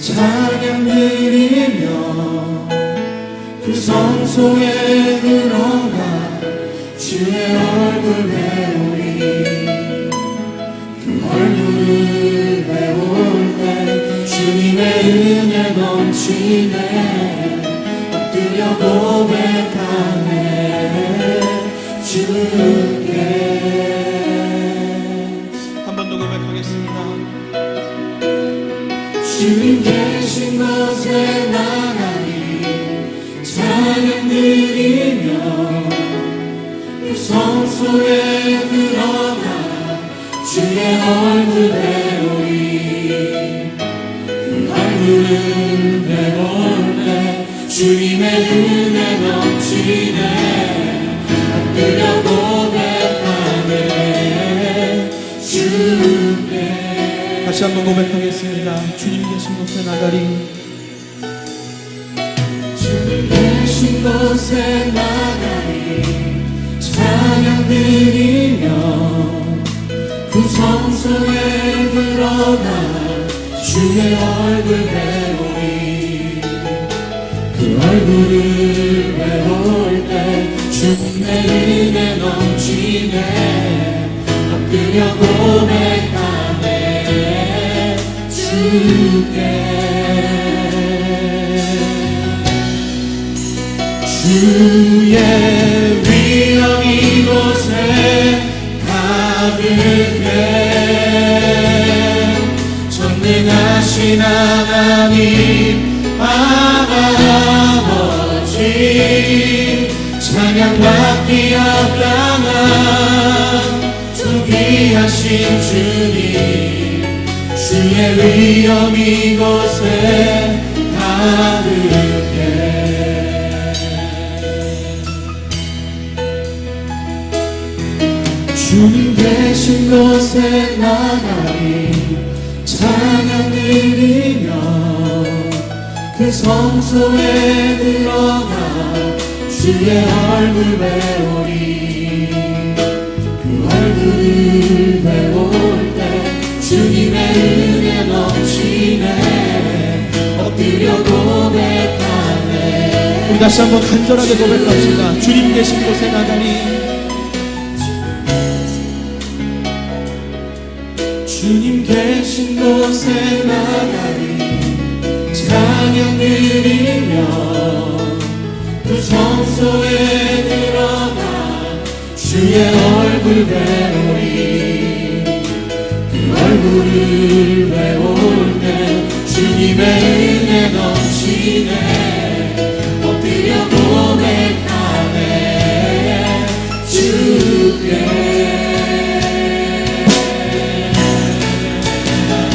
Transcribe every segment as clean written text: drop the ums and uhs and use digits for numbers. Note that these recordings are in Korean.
찬양 드리며 그 성소에 들어가 주의 얼굴 배우리. 그 얼굴을 배울 때 주님의 은혜 넘치네. 엎드려 고백하네 주께. 한 번 더 고백하겠습니다. 주님 계신 곳에 나가니 찬양 드리며 그 성소에 들어가 주의 얼굴 배우리. 그 얼굴을 배울 때 주님의 은혜 넘치네. 엎드려 고백하네 주께. 다시 한번 고백하겠습니다. 주님 계신 곳에 나가리. 주님 계신 곳에 나가리 찬양 드리며 그 성소에 들어가 주의 얼굴 배우리. 그 얼굴을 배울 때 주님의 은혜 넘치네. 엎드려 고백하네 주께. 주의 위엄 이곳에 가득해. 전능하신 하나님 아버지 찬양받기 합당한 주 귀하신 주님. 주의 위엄 이곳에 가득해. 주님 계신 곳에 나가리 찬양 드리며 그 성소에 들어가 주의 얼굴 배우리. 그 얼굴을 배울 때 주님의 은혜 넘치네. 엎드려 고백하네. 우리 다시 한번 간절하게 고백합시다. 주님 계신 곳에 나가리. 주님 계신 곳에 나가리 찬양 드리며 그 성소에 들어가 주의 얼굴 배우리. 그 얼굴을 배울 때 주님의 은혜 넘치네. 엎드려 고백하네 주께.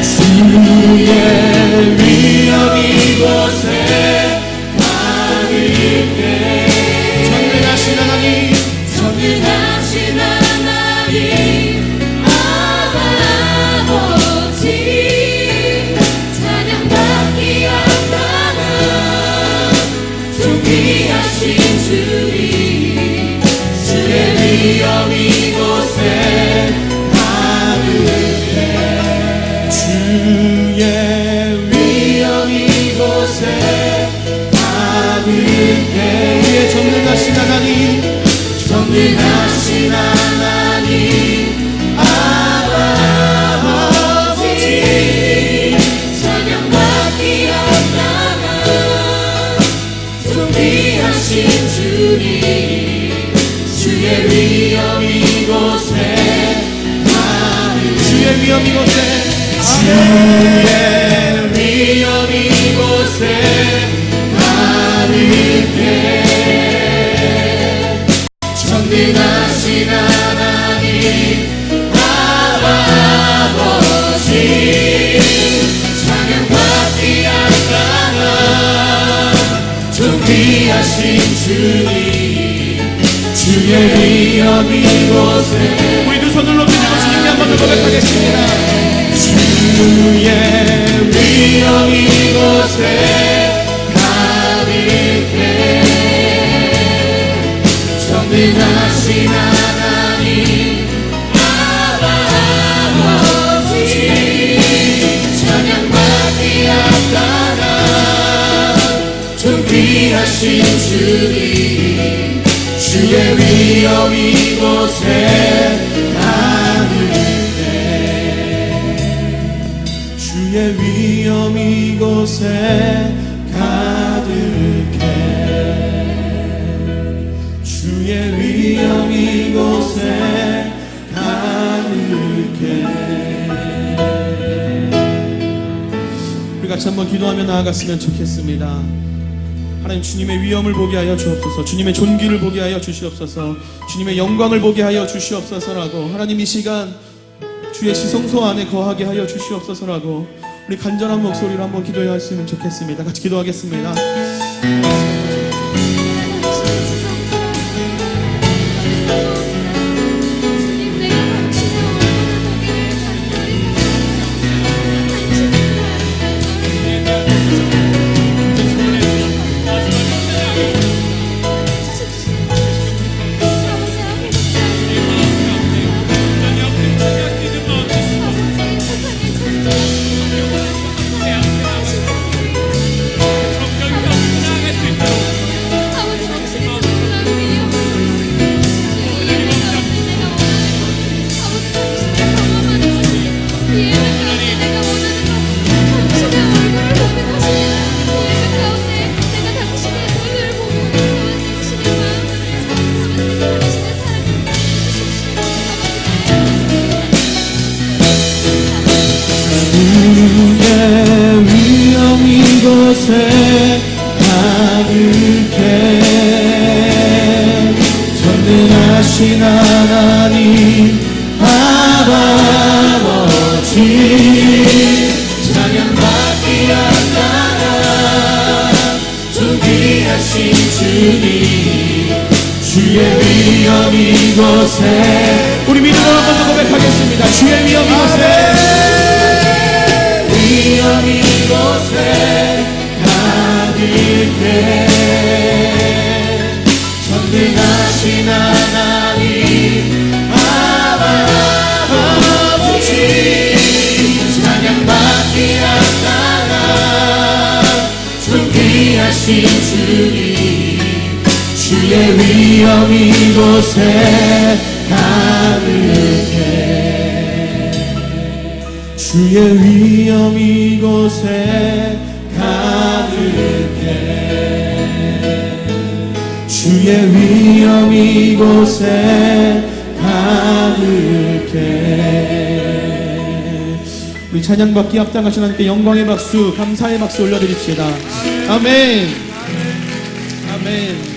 주의 위엄 이곳에 가득해. 전능하신 하나님 전능하신 하나님 아버지 찬양받기 합당한 주 귀하신 주님. 주의 위엄 이곳에 가득해. 주의 위엄 이곳에 가득해. 우리의 전능하신 하나님 전능하신 하나님 아버지 찬양받기 합당한 주 귀하신 주님. 주의 위엄 이곳에 가득해. 주의 위엄 이곳에 주의 위엄 이곳에 가득해. 전능하신 하나님 아버지 찬양받기 합당한 주 귀하신 주님. 주의 위엄 이곳에. 우리 두 손을 높이고 주님께 한 번 더 고백하겠습니다. 주의 위엄 이곳에 가득해. 전능하신 하나님 아버지 찬양받기 합당한 준비하신 주님 주의 위엄 이곳에 가득해 주의 위엄 이곳에 가득해 주의 위엄 이곳에 가득해. 우리 같이 한번 기도하며 나아갔으면 좋겠습니다. 하나님, 주님의 위엄을 보게 하여 주옵소서. 주님의 존귀를 보게 하여 주시옵소서. 주님의 영광을 보게 하여 주시옵소서라고, 하나님 이 시간 주의 지성소 안에 거하게 하여 주시옵소서라고 우리 간절한 목소리로 한번 기도하시면 좋겠습니다. 같이 기도하겠습니다. 이곳에 가득해 전능하신 하나님 아버지 찬양받기 합당한 존귀하신 주님 주의 위엄 이곳에 우리 믿음으로 한번 더 고백하겠습니다. 주의 위엄 이곳에 위엄 이곳에 가득해 전능하신 하나님 아버지 찬양받기 합당한 존귀하신 주님 주의 위엄 이곳에 가득해 주의 위엄 이곳에 가득해 주의 위엄 이곳에 가득해. 우리 찬양받기 합당하신 하나님께 영광의 박수, 감사의 박수 올려드립시다. 아멘. 아멘.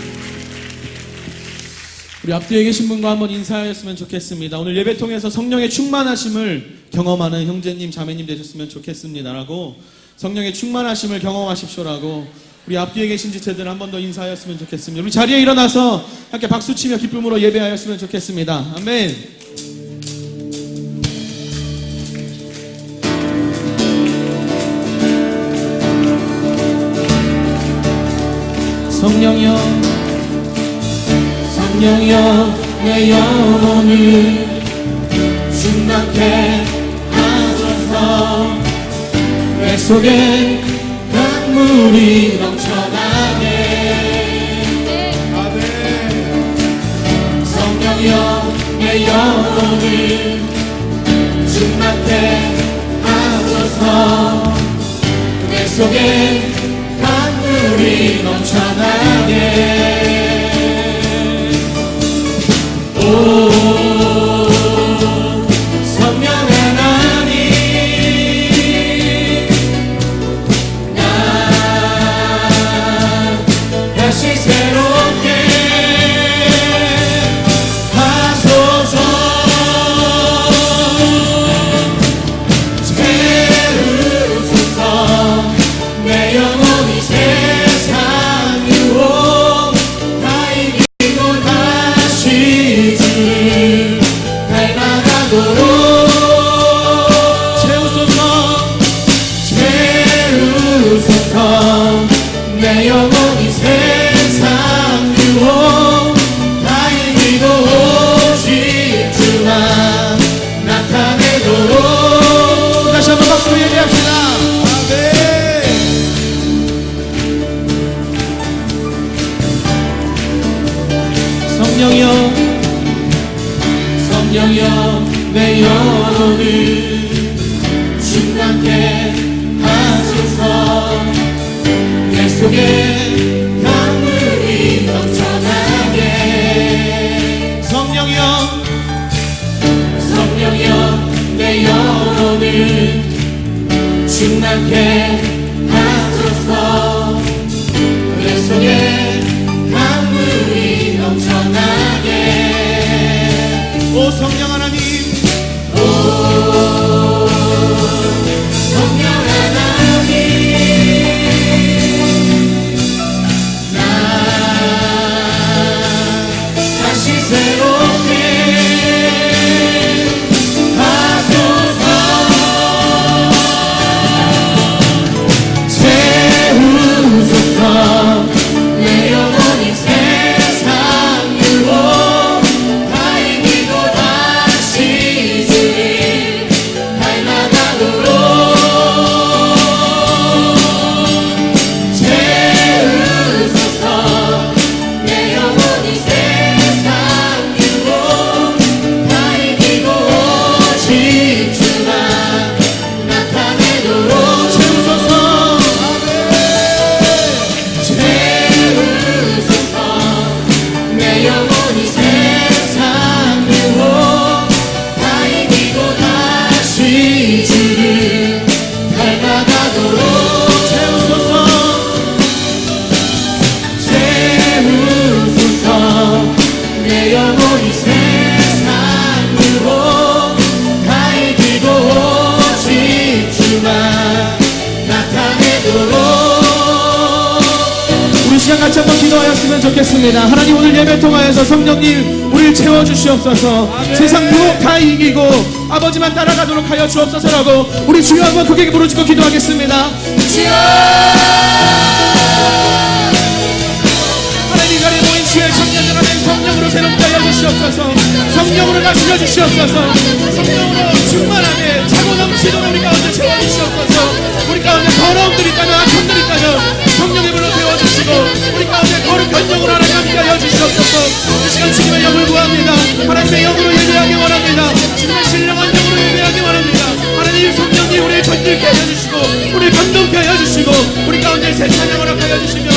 우리 앞뒤에 계신 분과 한번 인사하였으면 좋겠습니다. 오늘 예배 통해서 성령의 충만하심을 경험하는 형제님, 자매님 되셨으면 좋겠습니다라고, 성령의 충만하심을 경험하십시오라고 우리 앞뒤에 계신 지체들 한 번 더 인사하였으면 좋겠습니다. 우리 자리에 일어나서 함께 박수치며 기쁨으로 예배하였으면 좋겠습니다. 아멘. 성령이여, 성령이여 내 영혼을 충만케 하소서 내 속에 강물이 넘쳐나게 성령이여 내 영혼을 충만케 하소서 내 속에 강물이 넘쳐나게 성령 하나님 나 다시 새롭게 하소서 채우소서 내 영혼이 세상 유혹 다 이기고 다시 주를 성령여 내 영혼을 충만케 하소서. 내 속에 강물이 넘쳐나게. 성령여 내 영혼을 충만케 하소서. 내 속에 강물이 넘쳐나게. 오 성령 하나님, 성령 하나님, 나 다시 새롭게 하소서. 채우소서. 내 영혼이 세상 유혹 다 이기고 다시 주를 닮아가도록 채우소서. 내 영혼이 세상 유혹 다 이기고 오직 주만 나타내도록 채우소서. 채우소서. 내 영혼이 세상 유혹 다 이기고 다시 주를 닮아가도록 채우소서. 채우소서. 내 영혼이 세상 유혹 다 이기고 오직 주만 나타내도록. 우리 시간 같이 한번 기도하였으면 좋겠습니다. 하나님 오늘 예배 통하여서 성령님 우리를 채워주시옵소서. 세상 유혹 다 이기고 아버지만 따라가도록 하여 주옵소서라고 우리 주여 한번 크게 부르짖고 기도하겠습니다. 하나님 가에 모인 주의 청년들 안에 성령으로 새롭게 하여 주시옵소서. 성령으로 다스려 주시옵소서. 성령으로 충만하게 차고 넘치도록 우리 가운데 채워주시옵소서. 우리 가운데 더러움들이 있다면 악함들이 있다면 성령의 불로 태워주시고 우리 가운데 거룩한 영으로 하나님 함께 하여 주시옵소서. 이 시간 주님의 영을 구합니다. 하나님의 영으로 예배하기 원합니다. 주님의 신령한 영으로 예배하기 원합니다. 하나님 성령님 우리를 전율케 하여 주시고 우리를 감동케 하여 주시고 우리 가운데 새 찬양을 허락하여 주시며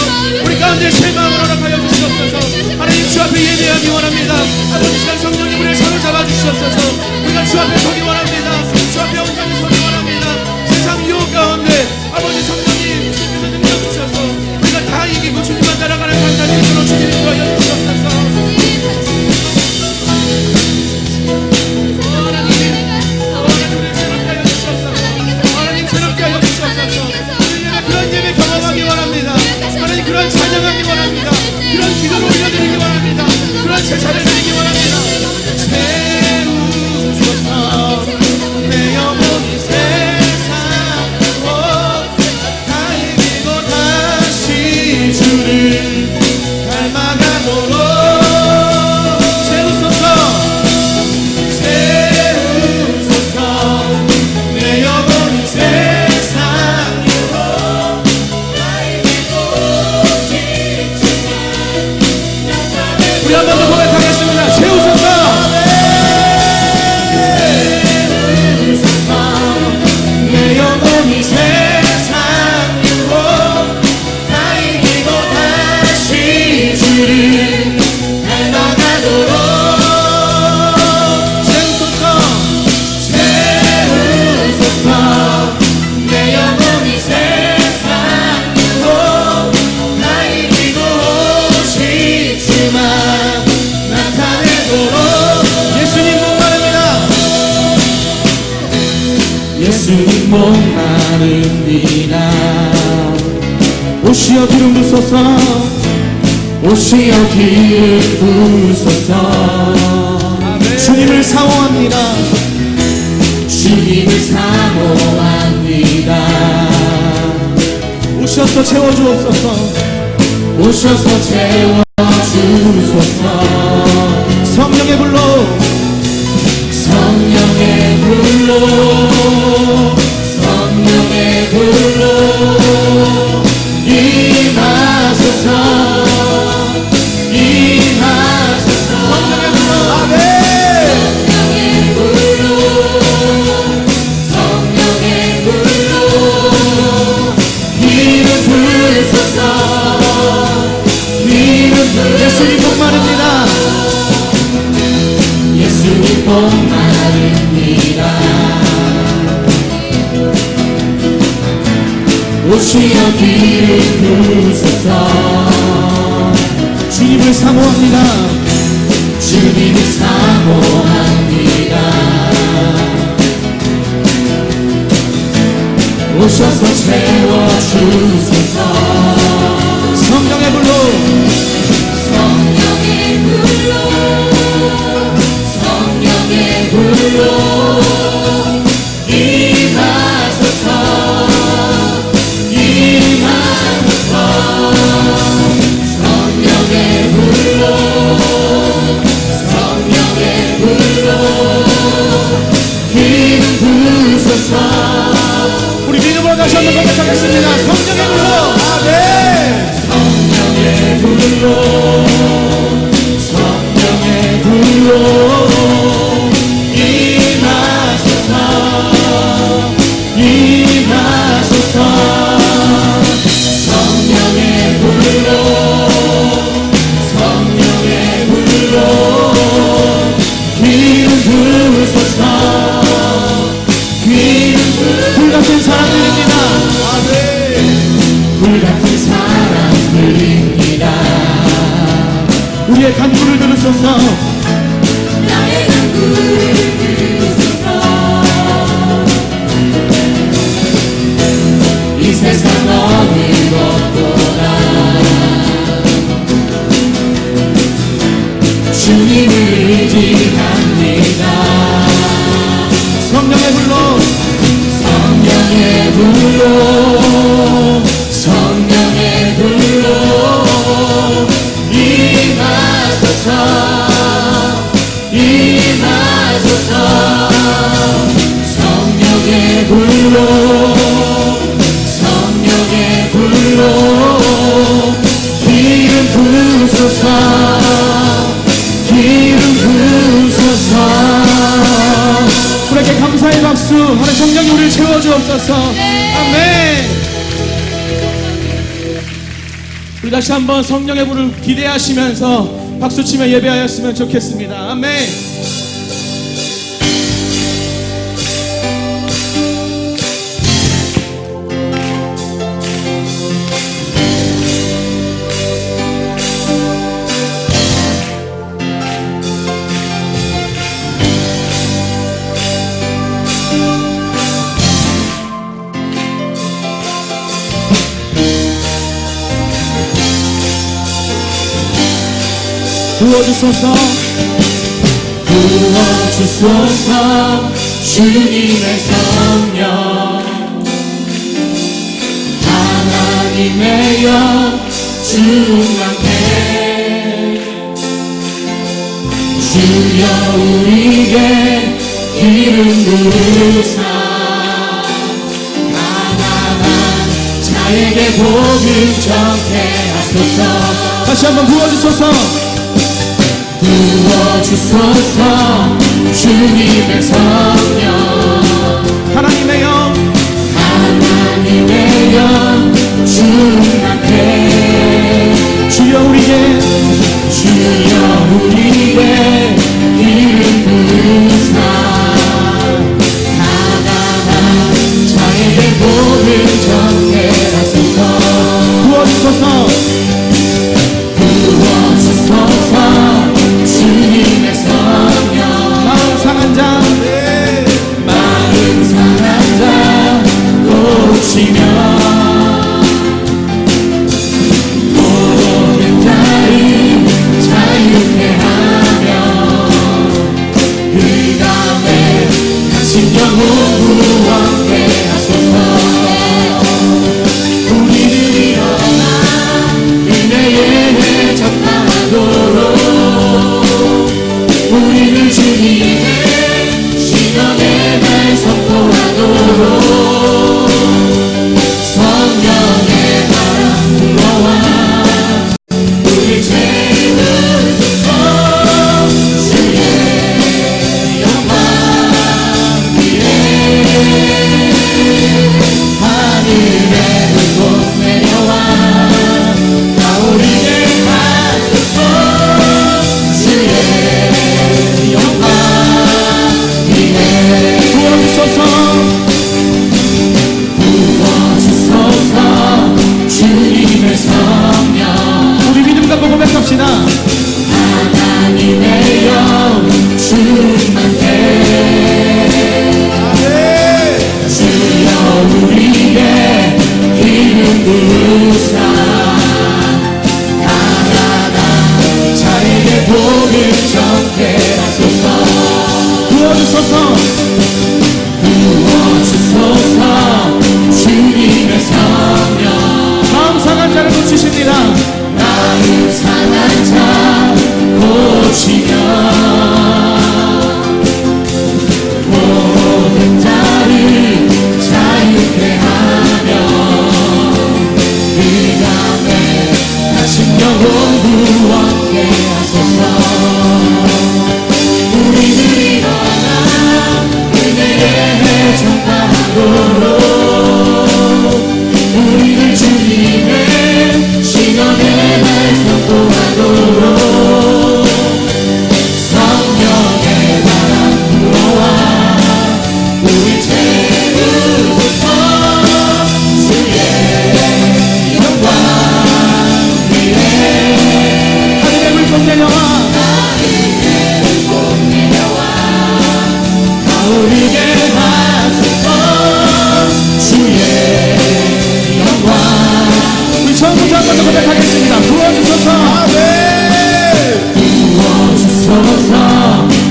우리 가운데 새 마음을 허락하여 주시옵소서. 하나님 주 앞에 예배하기 원합니다. 아버지 시간 성령님 우리를 사로잡아 주시옵소서. 우리가 주 앞에 서기 원합니다. 주 앞에 온전히 서기 원합니다. 세상 유혹 가운데 아버지 성령님 주님께서 능력 주셔서 우리가 다 이기고 주님만 따라가는 삶 살 수 있도록 주님 인도하여 주시옵소서. 하나님 우리를 새롭게 하여 주시옵소서. 하나님 새롭게 하여 주시옵소서. 우리 예배 그런 예배 경험하기 원합니다. 하나님 그런 찬양하기 원합니다. 그런 기도를 올려드리기 원합니다. 그런 제사를 드리기 원합니다. 채우소서. 내 영혼이 세상 유혹 다 이기고 다시 주를 닮아가도록 채우소서. 채우소서. 내 영혼이 세상 유혹 다 이기고 오직 주만 나타내도록. 우리 한 번 더 고백하겠습니다. 채우소서. 내 영혼이 세상 유혹 다 이기고 다시 주를 닮아가도록 채우소서. 채우소서. 내 영혼이 세상 유혹 다 이기고 오직 주만 나타내도록. 예수님 목마릅니다. 예수님 목마릅니다. 오시어 기름 부소서. 오시어 기름 부소서. 주님을 사모합니다. 주님을 사모합니다. 오셔서 채워주옵소서. 오셔서 채워주소서. 성령의 불로 성령의 불로 성령의 불로 임하소서. 임하소서. 성령의 불로 아멘. 목마릅니다. 오시어 길을 부으소서. 주님을 사모합니다. 주님을 사모합니다. 오셔서 채워주소서. 성령의 불로 성령의 불로 성령의 불로 임하소서. 임하소서. 성령의 불로 성령의 불로 기름 부으소서. 우리 믿음으로 다시 한번 고백하겠습니다. 성령의 불로 아멘. 성령의 불로 성령의 불로 임하소서. 임하소서. 성령의 불로 성령의 불로 기름 부으소서. 기름 불같은 사랑들입니다. 아멘. 불같은 사랑들입니다. 우리의 간구를 들으소서. 나의 간구를 들으소서. 이 세상 어느 것보다 주님을 의지합니다. 성령의 불로 성령의 불로 성령의 불로 임하소서. 임하소서. 성령의 불로 성령의 불로 기름 부으소서. 기름 부으소서. 우리에게 감사의 박수. 하나님 성령이 우리를 채워주옵소서. 아멘. 우리 다시 한번 성령의 불을 기대하시면서 박수치며 예배하였으면 좋겠습니다. 아멘. 부어주소서. 부어주소서. 주님의 성령 하나님의 영 충만케 주여 우리에게 기름 부으사 가난한 자에게 복음 전케 하소서. 다시 한번 부어주소서. 부어주소서. 주님의 성령 하나님의 영 하나님의 영 충만케 주여 우리에게 주여 우리에게 기름 부으사 가난한 자에게 복음 전케 하소서. 부어주소서. 부어주소서. 주님의 성령 마음 상한 자 마음 상한 자 고치며 모든 자를 자유케 하며 그 다음에 갇힌 영혼 구원케 하소서. 우리를 일어나 은혜의 해 전파하도록 우리를 주님의 시간의 날 선포하도록 성령의 바람 불어와 우리 채우소서. 주의 영광 위에 하늘의 불꽃 내려와 가오리게 하소서. 주의 영광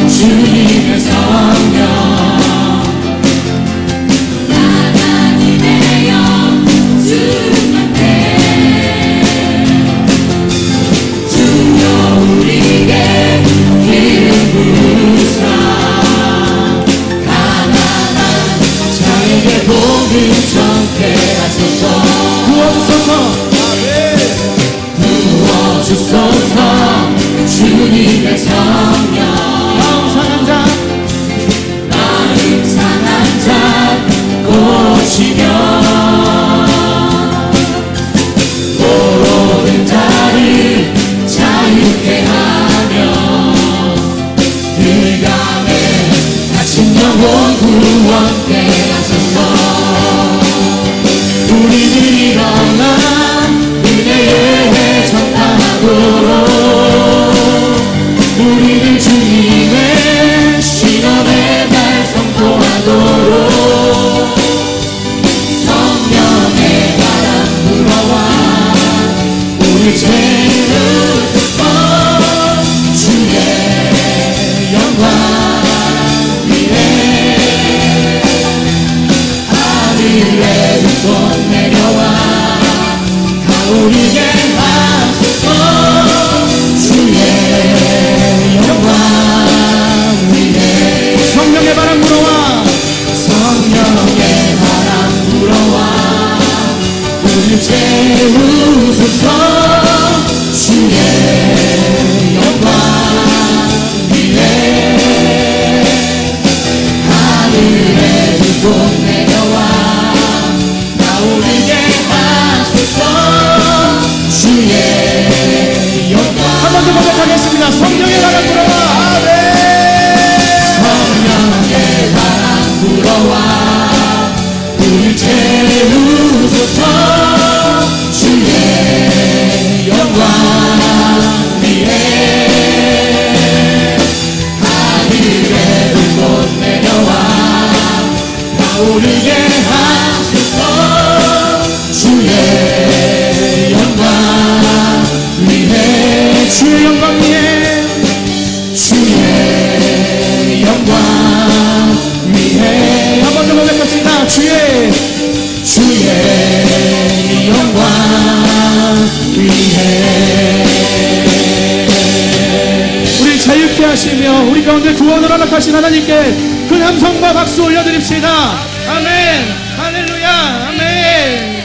주님의 성령 하나님의 영주한테 주여 우리에게 기름 부으사 가난한 자에게 복음 전케 하소서 부어주소서 부어주소서 주님의 성령 마음 상한 자 고치며 모든 자를 자유케 하며 불감에 갇힌 영혼 구원케 하소서 우리들 일어나 은혜의 전파하도록 우리들 주님의 신원의 날 선포하도록 성령의 바람 불어와 우리 채우소서 주의 영광 위에 하늘의 눈꽃 내려와 가오르게 하소서 주의 영광 위에 성령의 바람 불어와 성령의 바람 불어와 우리 채우소서 주의 영광 위에 하늘의 불꽃 내려와 나오르게 하소서 주의 영광 한 번 더 고백하겠습니다. 성령의 바람 불어와 아멘. 성령의 바람 불어와 우리 채우소서 주의 영광 위에 하늘의 불꽃 내려와 나오르게 하소서 주의 영광 위에 주의 영광 위에 주의 영광 위에 한 번 더 고백합시다. 주의 영광 위에 우리 자유케 하시며 우리 가운데 구원을 허락하신 하나님께 큰 함성과 박수 올려드립시다. 아멘. 할렐루야. 아멘.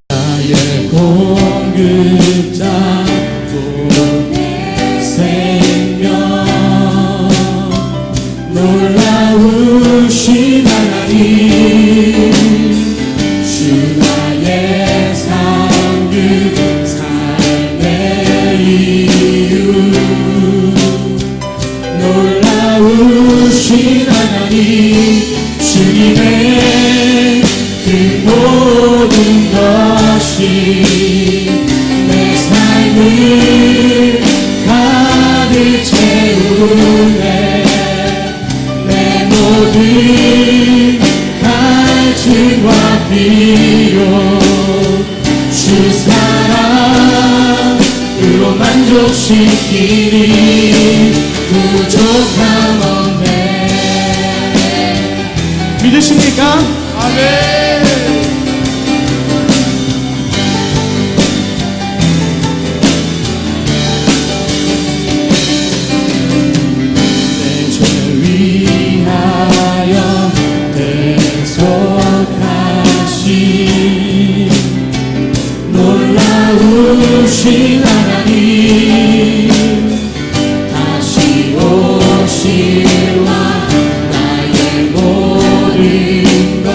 나의 공급자 생명 놀라우신 하나님 주 나의 상급 삶의 이유 놀라우신 하나님 주님의 그 모든 것이 내 삶을 가득 채우네 내 모든 갈증과 비용 주 사랑으로 만족시키니 부족함 없네 믿으십니까? 아멘. 내 죄 위하여 대속하신 놀라우신 하나님 다시 오실와 나의 모든 것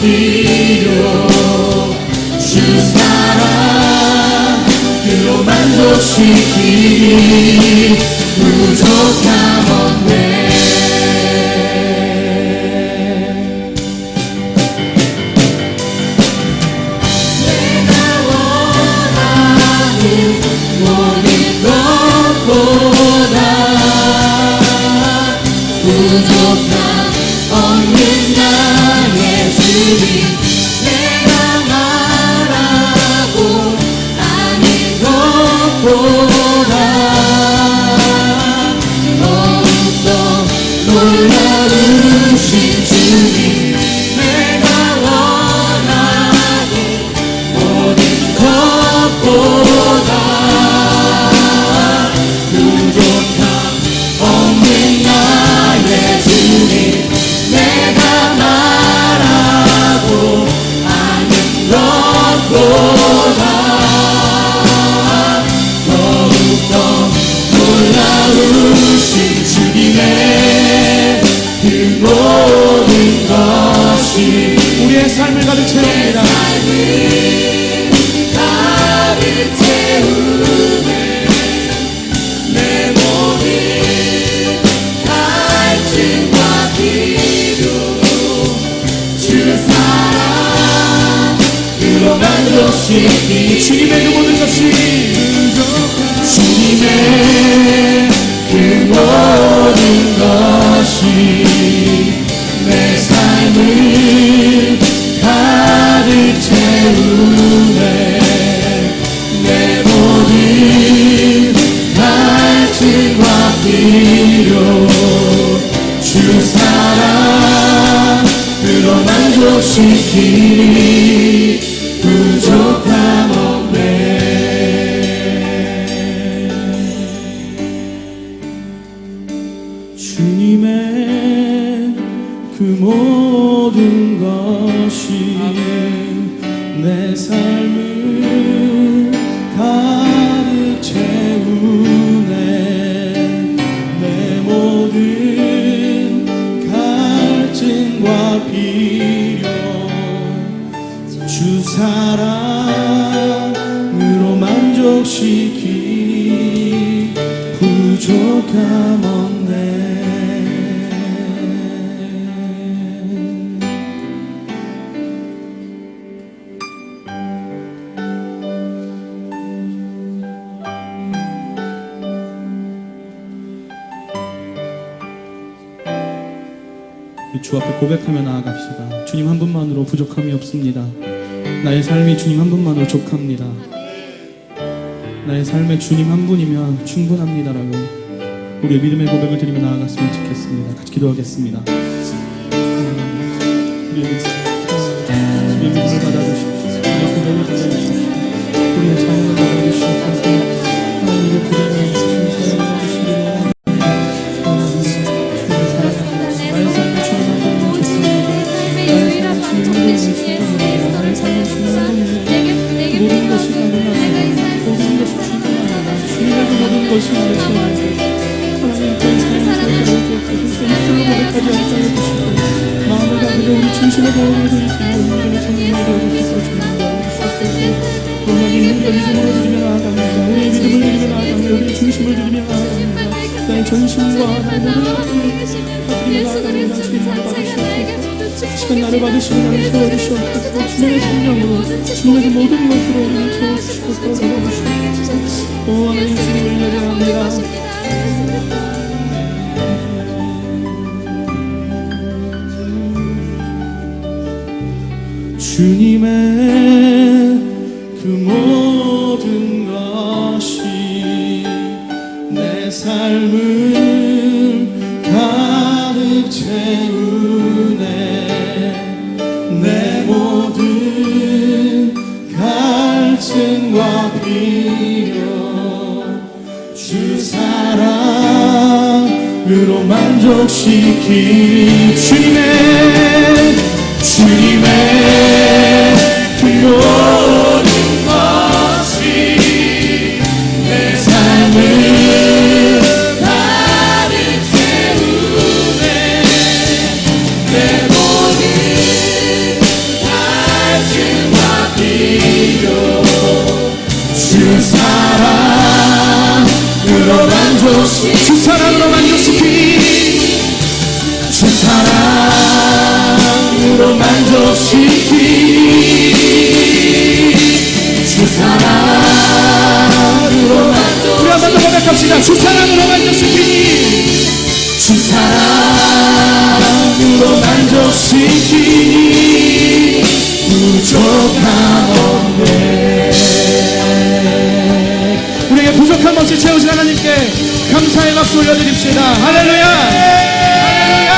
필요 주 사랑으로 만족시키니 부족함 없네. 내가 원하는 모든 것보다 부족함 없는 나의 주님, 내가 말하고 아닌 것보다 더욱더 놀라우신 주님, 내가 원하고 모든 것보다 부족함 없는 나의 주님, 내가 말하고 아는 것보다 더욱더 놀라우신 주님의 그 모든 것이 우리의 삶을 가득 채웁니다. 가득 채우네. 내 모든 갈증과 비교 주 사랑으로 만족시키 주님의 그 모든 것이 주님의 그 모든 것이 내 삶을 가득 채우네. 내 모든 갈증과 필요 주 사랑으로 만족시키니 부족함 없네. 주님의 그 모든 것이 내 삶을 가득 채우네. 내 모든 갈증과 비려 주 사랑으로 만족시키니 부족함 없네. 주 앞에 고백하며 나아갑시다. 주님 한 분만으로 부족함이 없습니다. 나의 삶이 주님 한 분만으로 족합니다. 나의 삶에 주님 한 분이면 충분합니다라고 우리의 믿음의 고백을 드리며 나아갔으면 좋겠습니다. 같이 기도하겠습니다. 우리의 믿음을 받아주십시오. 우리의 고백을 받아주십시오. 우리의 자녀를 받아주십시오. 하나님의 고백을 중심의 보호를 드리시고 우리의 정리를 되어주시고 주님과 우리의 믿음을 드리며 나아갑니다. 우리의 믿음을 드리며 나아갑니다. 우리의 중심을 드리며 나아갑니다. 나의 전심과 나의 모든 것들을 드리며 나아갑니다. 주님 나를 받으시옵소서. 시간 나를 받으시고 나를 채워주시옵소서. 주님의 성령으로 주님의 그 모든 것으로 우리를 채워주시옵소서. 받아주시옵소서. 오 하나님 주님을 예배합니다. 주님의 그 모든 것이 내 삶을 가득 채우네. 내 모든 갈증과 필요 주 사랑으로 만족시키 주님의 그 모든 것이 내 삶을 가득 채우네. 내 모든 박수 올려드립시다. 할렐루야! 할렐루야!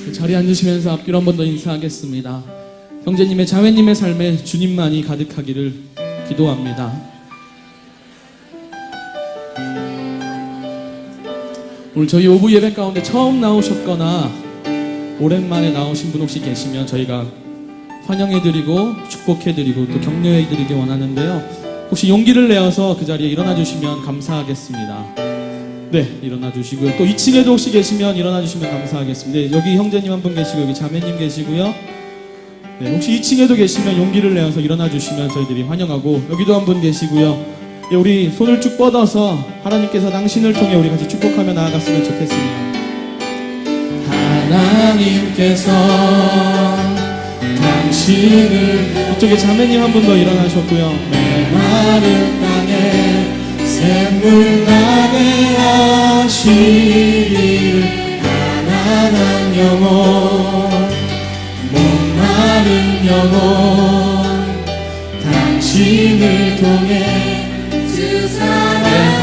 아멘! 자리에 앉으시면서 앞뒤로 한 번 더 인사하겠습니다. 형제님의 자매님의 삶에 주님만이 가득하기를 기도합니다. 오늘 저희 오부 예배 가운데 처음 나오셨거나 오랜만에 나오신 분 혹시 계시면 저희가 환영해드리고 축복해드리고 또 격려해드리기 원하는데요. 혹시 용기를 내어서 그 자리에 일어나 주시면 감사하겠습니다. 네, 일어나 주시고요. 또 2층에도 혹시 계시면 일어나 주시면 감사하겠습니다. 네, 여기 형제님 한 분 계시고 여기 자매님 계시고요. 네, 혹시 2층에도 계시면 용기를 내어서 일어나 주시면 저희들이 환영하고 여기도 한 분 계시고요. 네, 우리 손을 쭉 뻗어서 하나님께서 당신을 통해 우리 같이 축복하며 나아갔으면 좋겠습니다. 하나님께서 당신을 이쪽에 자매님 한 분 더 일어나셨고요. 메마른 땅에 샘물 나게 하시기를 가난한 영혼 목마른 영혼 당신을 통해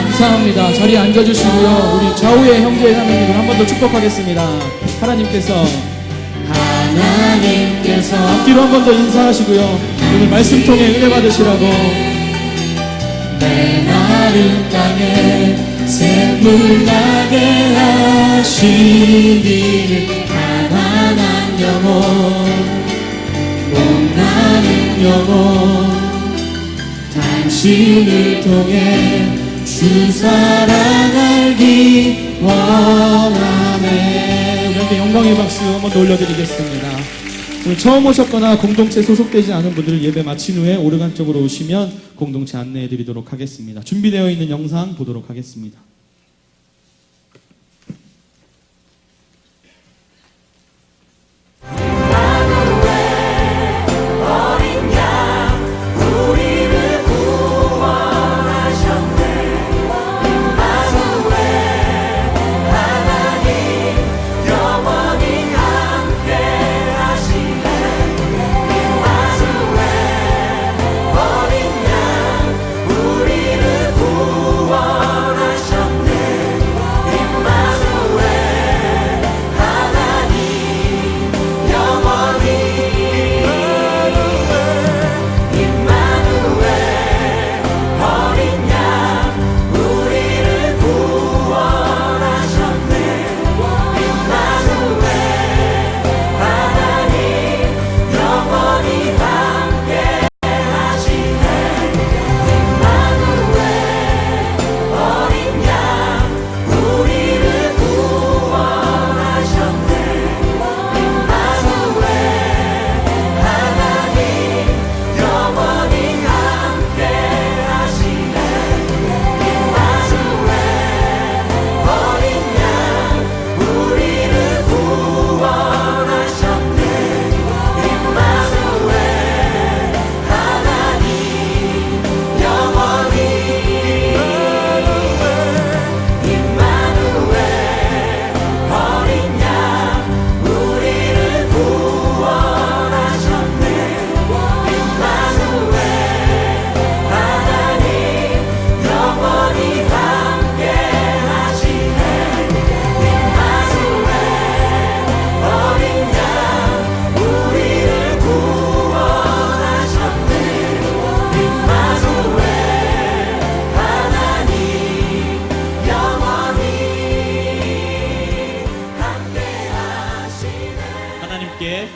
감사합니다. 자리에 앉아주시고요. 우리 좌우의 형제 자매님을 한 번 더 축복하겠습니다. 하나님께서 앞뒤로 한 번 더 인사하시고요. 오늘 말씀 통해 은혜 받으시라고. 메마른 땅에 샘물 나게 하시기를 가난한 영혼 목마른 영혼 당신을 통해 주 사랑 알기 원하네. 우리한테 영광의 박수 한번 더 올려드리겠습니다. 오늘 처음 오셨거나 공동체 소속되지 않은 분들 예배 마친 후에 오르간 쪽으로 오시면 공동체 안내해 드리도록 하겠습니다. 준비되어 있는 영상 보도록 하겠습니다.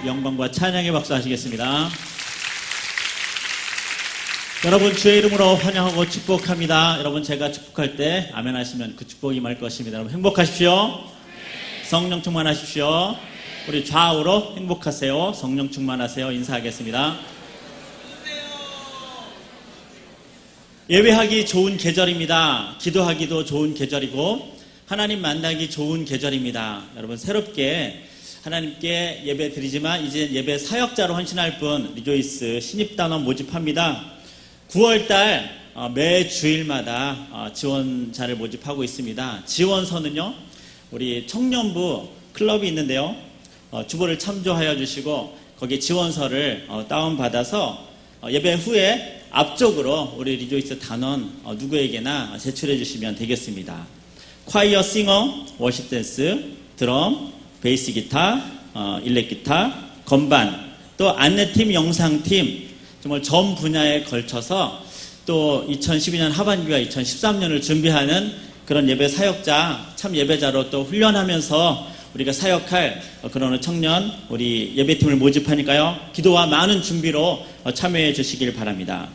영광과 찬양의 박수 하시겠습니다. 여러분 주의 이름으로 환영하고 축복합니다. 여러분 제가 축복할 때 아멘 하시면 그 축복이 임할 것입니다. 여러분 행복하십시오. 성령 충만하십시오. 우리 좌우로 행복하세요. 성령 충만하세요. 인사하겠습니다. 예배하기 좋은 계절입니다. 기도하기도 좋은 계절이고 하나님 만나기 좋은 계절입니다. 여러분 새롭게 하나님께 예배 드리지만 이제 예배 사역자로 헌신할 분 리조이스 신입단원 모집합니다. 9월달 매 주일마다 지원자를 모집하고 있습니다. 지원서는요 우리 청년부 클럽이 있는데요 주보를 참조하여 주시고 거기에 지원서를 다운받아서 예배 후에 앞쪽으로 우리 리조이스 단원 누구에게나 제출해 주시면 되겠습니다. 콰이어 싱어, 워십 댄스, 드럼, 베이스 기타, 일렉 기타, 건반, 또 안내팀, 영상팀, 정말 전 분야에 걸쳐서 또 2012년 하반기와 2013년을 준비하는 그런 예배 사역자, 참 예배자로 또 훈련하면서 우리가 사역할 그런 청년, 우리 예배팀을 모집하니까요, 기도와 많은 준비로 참여해 주시길 바랍니다.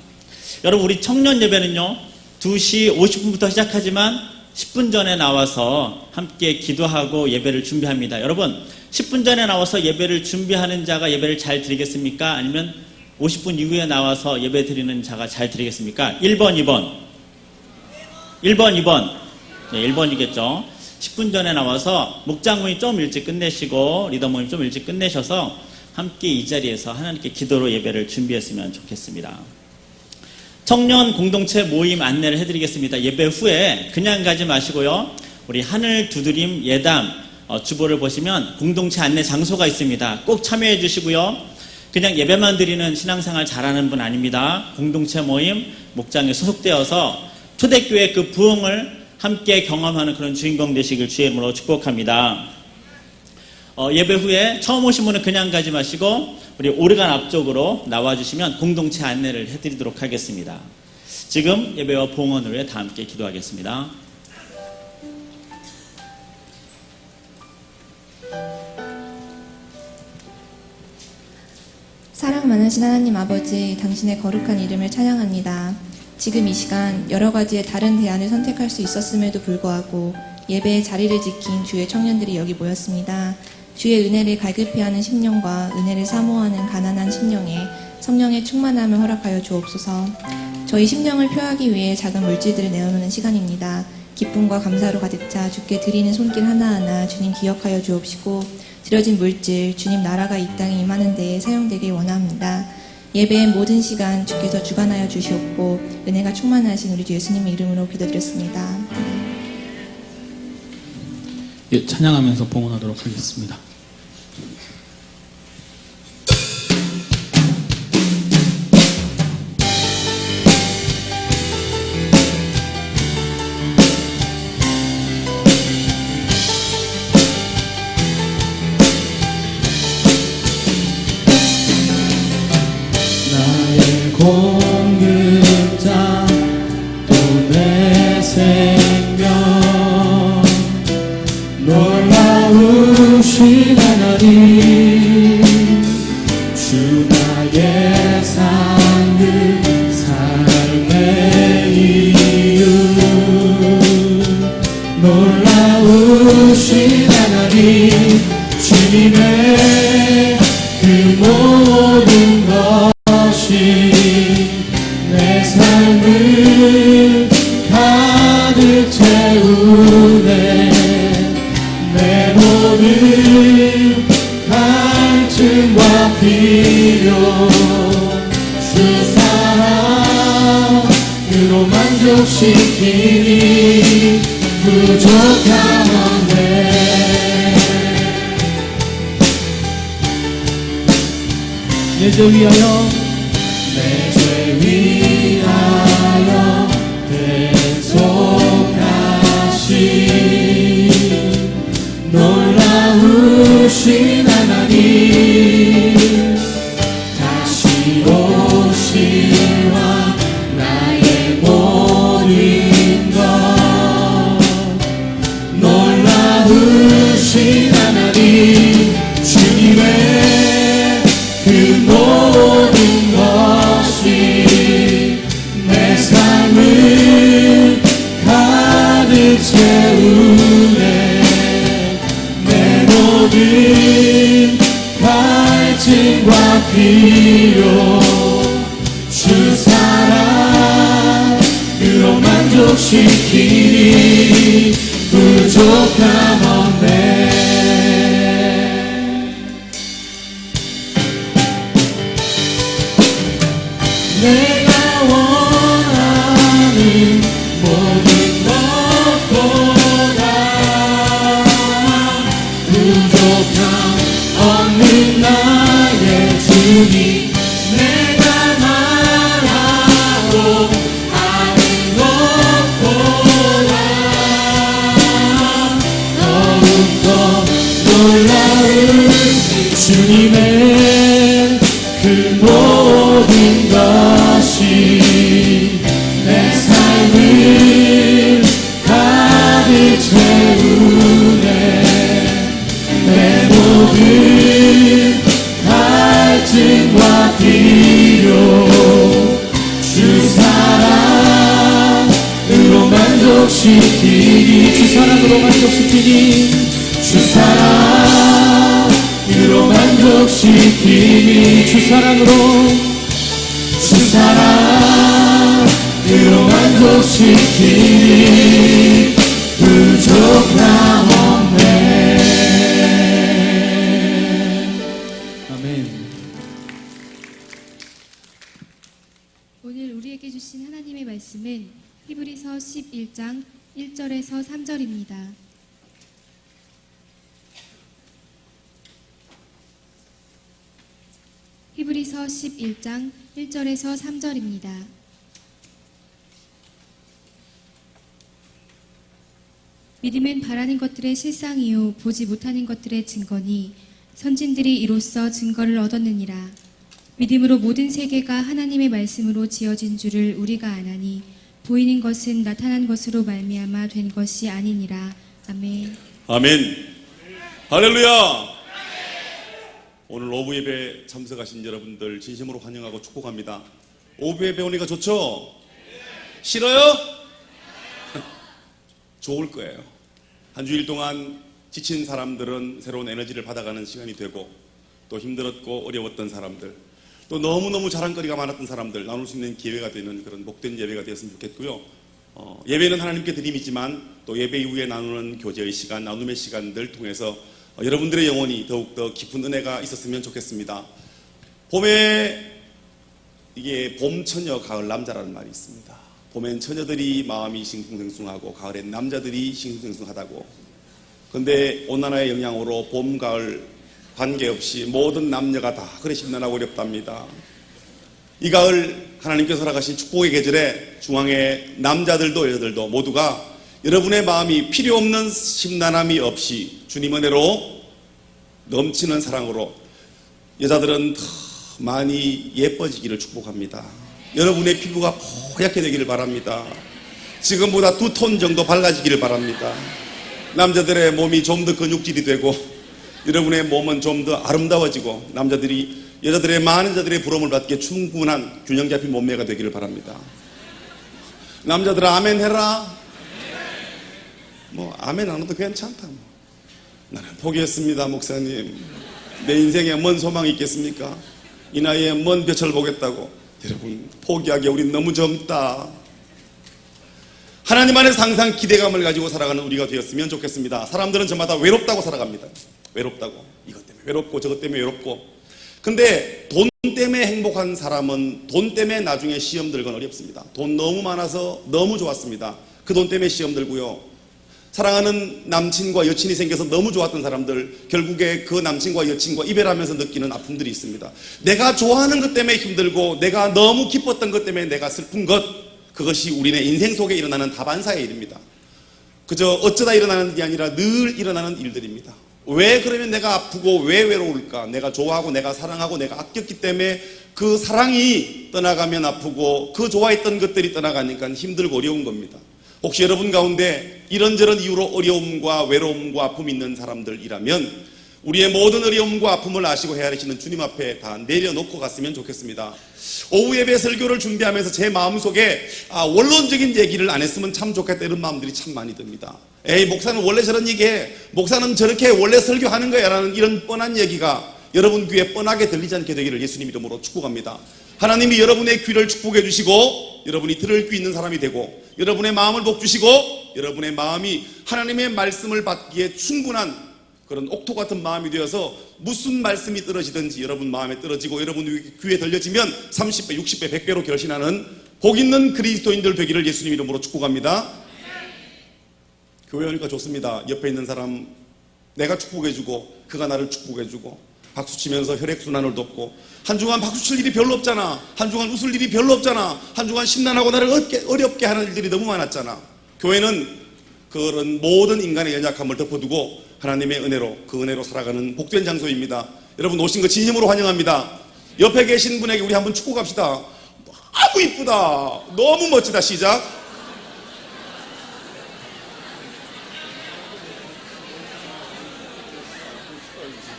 여러분, 우리 청년 예배는요, 2시 50분부터 시작하지만 10분 전에 나와서 함께 기도하고 예배를 준비합니다. 여러분, 10분 전에 나와서 예배를 준비하는 자가 예배를 잘 드리겠습니까? 아니면 50분 이후에 나와서 예배 드리는 자가 잘 드리겠습니까? 1번, 2번. 1번, 2번. 네, 1번이겠죠. 10분 전에 나와서 목장모임 좀 일찍 끝내시고 리더 모임 좀 일찍 끝내셔서 함께 이 자리에서 하나님께 기도로 예배를 준비했으면 좋겠습니다. 청년 공동체 모임 안내를 해드리겠습니다. 예배 후에 그냥 가지 마시고요, 우리 하늘 두드림 예담 주보를 보시면 공동체 안내 장소가 있습니다. 꼭 참여해 주시고요. 그냥 예배만 드리는 신앙생활 잘하는 분 아닙니다. 공동체 모임 목장에 소속되어서 초대교회 그 부흥을 함께 경험하는 그런 주인공 되시길 주의 이름으로 축복합니다. 예배 후에 처음 오신 분은 그냥 가지 마시고 우리 오르간 앞쪽으로 나와주시면 공동체 안내를 해드리도록 하겠습니다. 지금 예배와 봉헌을 위해 다 함께 기도하겠습니다. 사랑 많으신 하나님 아버지, 당신의 거룩한 이름을 찬양합니다. 지금 이 시간 여러 가지의 다른 대안을 선택할 수 있었음에도 불구하고 예배의 자리를 지킨 주의 청년들이 여기 모였습니다. 주의 은혜를 갈급해하는 심령과 은혜를 사모하는 가난한 심령에 성령의 충만함을 허락하여 주옵소서. 저희 심령을 표하기 위해 작은 물질들을 내어놓는 시간입니다. 기쁨과 감사로 가득 차 주께 드리는 손길 하나하나 주님 기억하여 주옵시고, 드려진 물질 주님 나라가 이 땅에 임하는 데에 사용되길 원합니다. 예배의 모든 시간 주께서 주관하여 주시옵고 은혜가 충만하신 우리 주 예수님의 이름으로 기도드렸습니다. 예, 찬양하면서 봉헌하도록 하겠습니다. 나의 공급자 또 내 생명 놀라우신 하나님, 주 나의 삶 삶의 이유, 놀라우신 하나님, 주님의 그 모든 것이 내 삶을 가득 채우네. 내 모든 갈증과 필요 주 사랑으로 만족시키니 부족함 없네. 내 죄 위하여 내 죄 위하여 대속하신 놀라우신 하나님, 다시 오시와 나의 모든 것 놀라우신 하나님, 주님의 그 모든 것이 내 삶을 가득 채우네. 내 모든 갈증과 필요 주 사랑으로 만족시키니 부족함 없네. 내가 원하는 모든 것보다 부족함 없는 나의 주님, 내가 말하는 주님의 그 모든 것이 내 삶을 가득 채우네. 내 모든 갈증과 필요 주 사랑으로 만족시키니. 주 사랑으로 만족시키니. 주 사랑으로 만족시키니. 주 사랑으로 만족시키니. 부족함 없네. 아멘. 오늘 우리에게 주신 하나님의 말씀은 히브리서 11장 1절에서 3절입니다. 히브리서 11장 1절에서 3절입니다. 믿음은 바라는 것들의 실상이요 보지 못하는 것들의 증거니 선진들이 이로써 증거를 얻었느니라. 믿음으로 모든 세계가 하나님의 말씀으로 지어진 줄을 우리가 아나니 보이는 것은 나타난 것으로 말미암아 된 것이 아니니라. 아멘. 아멘. 할렐루야. 오늘 오후 예배 참석하신 여러분들 진심으로 환영하고 축복합니다. 오후 예배 오니까 좋죠? 싫어요? 좋을 거예요. 한 주일 동안 지친 사람들은 새로운 에너지를 받아가는 시간이 되고, 또 힘들었고 어려웠던 사람들, 또 너무너무 자랑거리가 많았던 사람들 나눌 수 있는 기회가 되는 그런 복된 예배가 되었으면 좋겠고요. 예배는 하나님께 드림이지만 또 예배 이후에 나누는 교제의 시간, 나눔의 시간들 통해서 여러분들의 영혼이 더욱더 깊은 은혜가 있었으면 좋겠습니다. 봄에 이게 봄 처녀 가을 남자라는 말이 있습니다. 봄엔 처녀들이 마음이 싱숭생숭하고 가을엔 남자들이 싱숭생숭하다고. 근데 온난화의 영향으로 봄 가을 관계없이 모든 남녀가 다 그래 심란하고 어렵답니다. 이 가을 하나님께서 허락하신 축복의 계절에 중앙에 남자들도 여자들도 모두가 여러분의 마음이 필요 없는 심란함이 없이 주님 은혜로 넘치는 사랑으로 여자들은 더 많이 예뻐지기를 축복합니다. 여러분의 피부가 뽀얗게 되기를 바랍니다. 지금보다 2톤 정도 밝아지기를 바랍니다. 남자들의 몸이 좀 더 근육질이 되고 여러분의 몸은 좀 더 아름다워지고 여자들의 많은 여자들의 부러움을 받기에 충분한 균형 잡힌 몸매가 되기를 바랍니다. 남자들은 아멘 해라. 아멘 안 해도 괜찮다. 나는 포기했습니다, 목사님. 내 인생에 뭔 소망이 있겠습니까? 이 나이에 뭔 볕을 보겠다고. 여러분, 포기하기에 우린 너무 젊다. 하나님 안에서 항상 기대감을 가지고 살아가는 우리가 되었으면 좋겠습니다. 사람들은 저마다 외롭다고 살아갑니다. 외롭다고. 이것 때문에 외롭고 저것 때문에 외롭고. 근데 돈 때문에 행복한 사람은 돈 때문에 나중에 시험 들건 어렵습니다. 돈 너무 많아서 너무 좋았습니다. 그 돈 때문에 시험 들고요. 사랑하는 남친과 여친이 생겨서 너무 좋았던 사람들, 결국에 그 남친과 여친과 이별하면서 느끼는 아픔들이 있습니다. 내가 좋아하는 것 때문에 힘들고 내가 너무 기뻤던 것 때문에 내가 슬픈 것, 그것이 우리네 인생 속에 일어나는 다반사의 일입니다. 그저 어쩌다 일어나는 게 아니라 늘 일어나는 일들입니다. 왜 그러면 내가 아프고 왜 외로울까? 내가 좋아하고 내가 사랑하고 내가 아꼈기 때문에 그 사랑이 떠나가면 아프고 그 좋아했던 것들이 떠나가니까 힘들고 어려운 겁니다. 혹시 여러분 가운데 이런저런 이유로 어려움과 외로움과 아픔이 있는 사람들이라면 우리의 모든 어려움과 아픔을 아시고 헤아리시는 주님 앞에 다 내려놓고 갔으면 좋겠습니다. 오후 예배 설교를 준비하면서 제 마음속에 원론적인 얘기를 안 했으면 참 좋겠다 이런 마음들이 참 많이 듭니다. 에이, 목사는 원래 저런 얘기해, 목사는 저렇게 원래 설교하는 거야 라는 이런 뻔한 얘기가 여러분 귀에 뻔하게 들리지 않게 되기를 예수님 이름으로 축복합니다. 하나님이 여러분의 귀를 축복해 주시고 여러분이 들을 귀 있는 사람이 되고 여러분의 마음을 복주시고 여러분의 마음이 하나님의 말씀을 받기에 충분한 그런 옥토 같은 마음이 되어서 무슨 말씀이 떨어지든지 여러분 마음에 떨어지고 여러분 귀에 들려지면 30배, 60배, 100배로 결신하는 복 있는 그리스도인들 되기를 예수님 이름으로 축복합니다. 교회 오니까 좋습니다. 옆에 있는 사람 내가 축복해주고 그가 나를 축복해주고 박수치면서 혈액순환을 돕고 한 주간 박수칠 일이 별로 없잖아. 한 주간 웃을 일이 별로 없잖아. 한 주간 심란하고 나를 어렵게 하는 일들이 너무 많았잖아. 교회는 그런 모든 인간의 연약함을 덮어두고 하나님의 은혜로 그 은혜로 살아가는 복된 장소입니다. 여러분 오신 거 진심으로 환영합니다. 옆에 계신 분에게 우리 한번 축복 합시다. 너무 이쁘다. 너무 멋지다. 시작.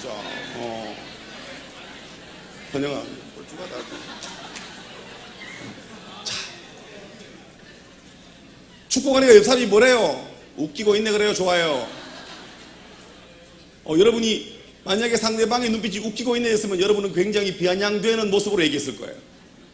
진짜. 환영합니다. 뻘쭘하다. 자, 축복하니까 옆 사람이 뭐래요? 웃기고 있네 그래요? 좋아요. 여러분이 만약에 상대방의 눈빛이 웃기고 있네 했으면 여러분은 굉장히 비아냥되는 모습으로 얘기했을 거예요.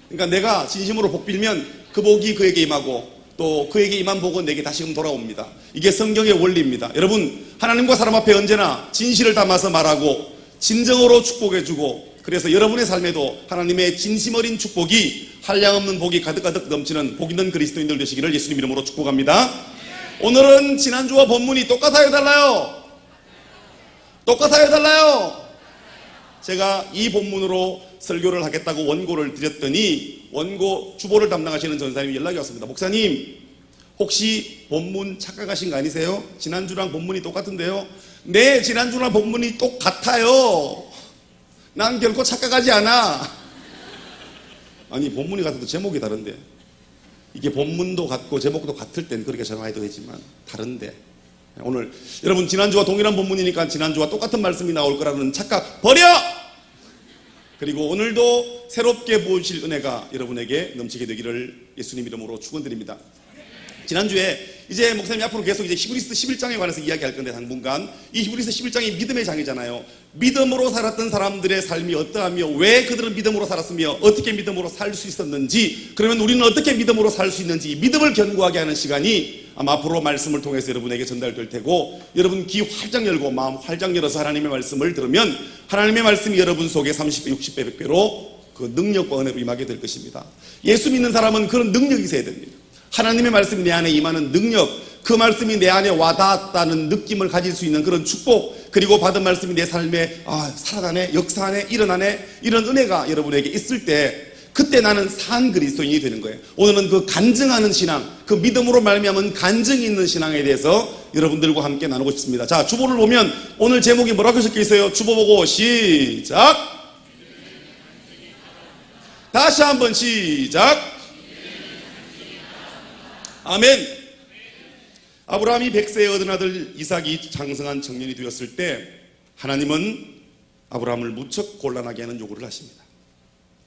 그러니까 내가 진심으로 복 빌면 그 복이 그에게 임하고 또 그에게 임한 복은 내게 다시금 돌아옵니다. 이게 성경의 원리입니다. 여러분 하나님과 사람 앞에 언제나 진실을 담아서 말하고 진정으로 축복해주고 그래서 여러분의 삶에도 하나님의 진심 어린 축복이 한량없는 복이 가득가득 넘치는 복 있는 그리스도인들 되시기를 예수님 이름으로 축복합니다. 오늘은 지난주와 본문이 똑같아요 달라요? 똑같아요 달라요? 제가 이 본문으로 설교를 하겠다고 원고를 드렸더니 원고 주보를 담당하시는 전사님이 연락이 왔습니다. 목사님 혹시 본문 착각하신 거 아니세요? 지난주랑 본문이 똑같은데요? 네, 지난주랑 본문이 똑같아요. 난 결코 착각하지 않아. 아니 본문이 같아도 제목이 다른데 이게 본문도 같고 제목도 같을 땐 그렇게 전화해도 되지만 다른데 오늘 여러분 지난주와 동일한 본문이니까 지난주와 똑같은 말씀이 나올 거라는 착각 버려! 그리고 오늘도 새롭게 부으실 은혜가 여러분에게 넘치게 되기를 예수님 이름으로 축원드립니다. 지난주에 이제 목사님이 앞으로 계속 이제 히브리서 11장에 관해서 이야기할 건데 당분간 이 히브리서 11장이 믿음의 장이잖아요. 믿음으로 살았던 사람들의 삶이 어떠하며 왜 그들은 믿음으로 살았으며 어떻게 믿음으로 살 수 있었는지 그러면 우리는 어떻게 믿음으로 살 수 있는지 믿음을 견고하게 하는 시간이 아마 앞으로 말씀을 통해서 여러분에게 전달될 테고 여러분 귀 활짝 열고 마음 활짝 열어서 하나님의 말씀을 들으면 하나님의 말씀이 여러분 속에 30배, 60배, 100배로 그 능력과 은혜로 임하게 될 것입니다. 예수 믿는 사람은 그런 능력이 있어야 됩니다. 하나님의 말씀이 내 안에 임하는 능력, 그 말씀이 내 안에 와닿았다는 느낌을 가질 수 있는 그런 축복, 그리고 받은 말씀이 내 삶에 살아나네, 역사하네, 일어나네, 이런 은혜가 여러분에게 있을 때 그때 나는 산 그리스도인이 되는 거예요. 오늘은 그 간증하는 신앙, 그 믿음으로 말미암은 간증이 있는 신앙에 대해서 여러분들과 함께 나누고 싶습니다. 자, 주보를 보면 오늘 제목이 뭐라고 적혀 있어요? 주보 보고 시작. 다시 한번 시작. 아멘. 아브라함이 100세에 얻은 아들 이삭이 장성한 청년이 되었을 때 하나님은 아브라함을 무척 곤란하게 하는 요구를 하십니다.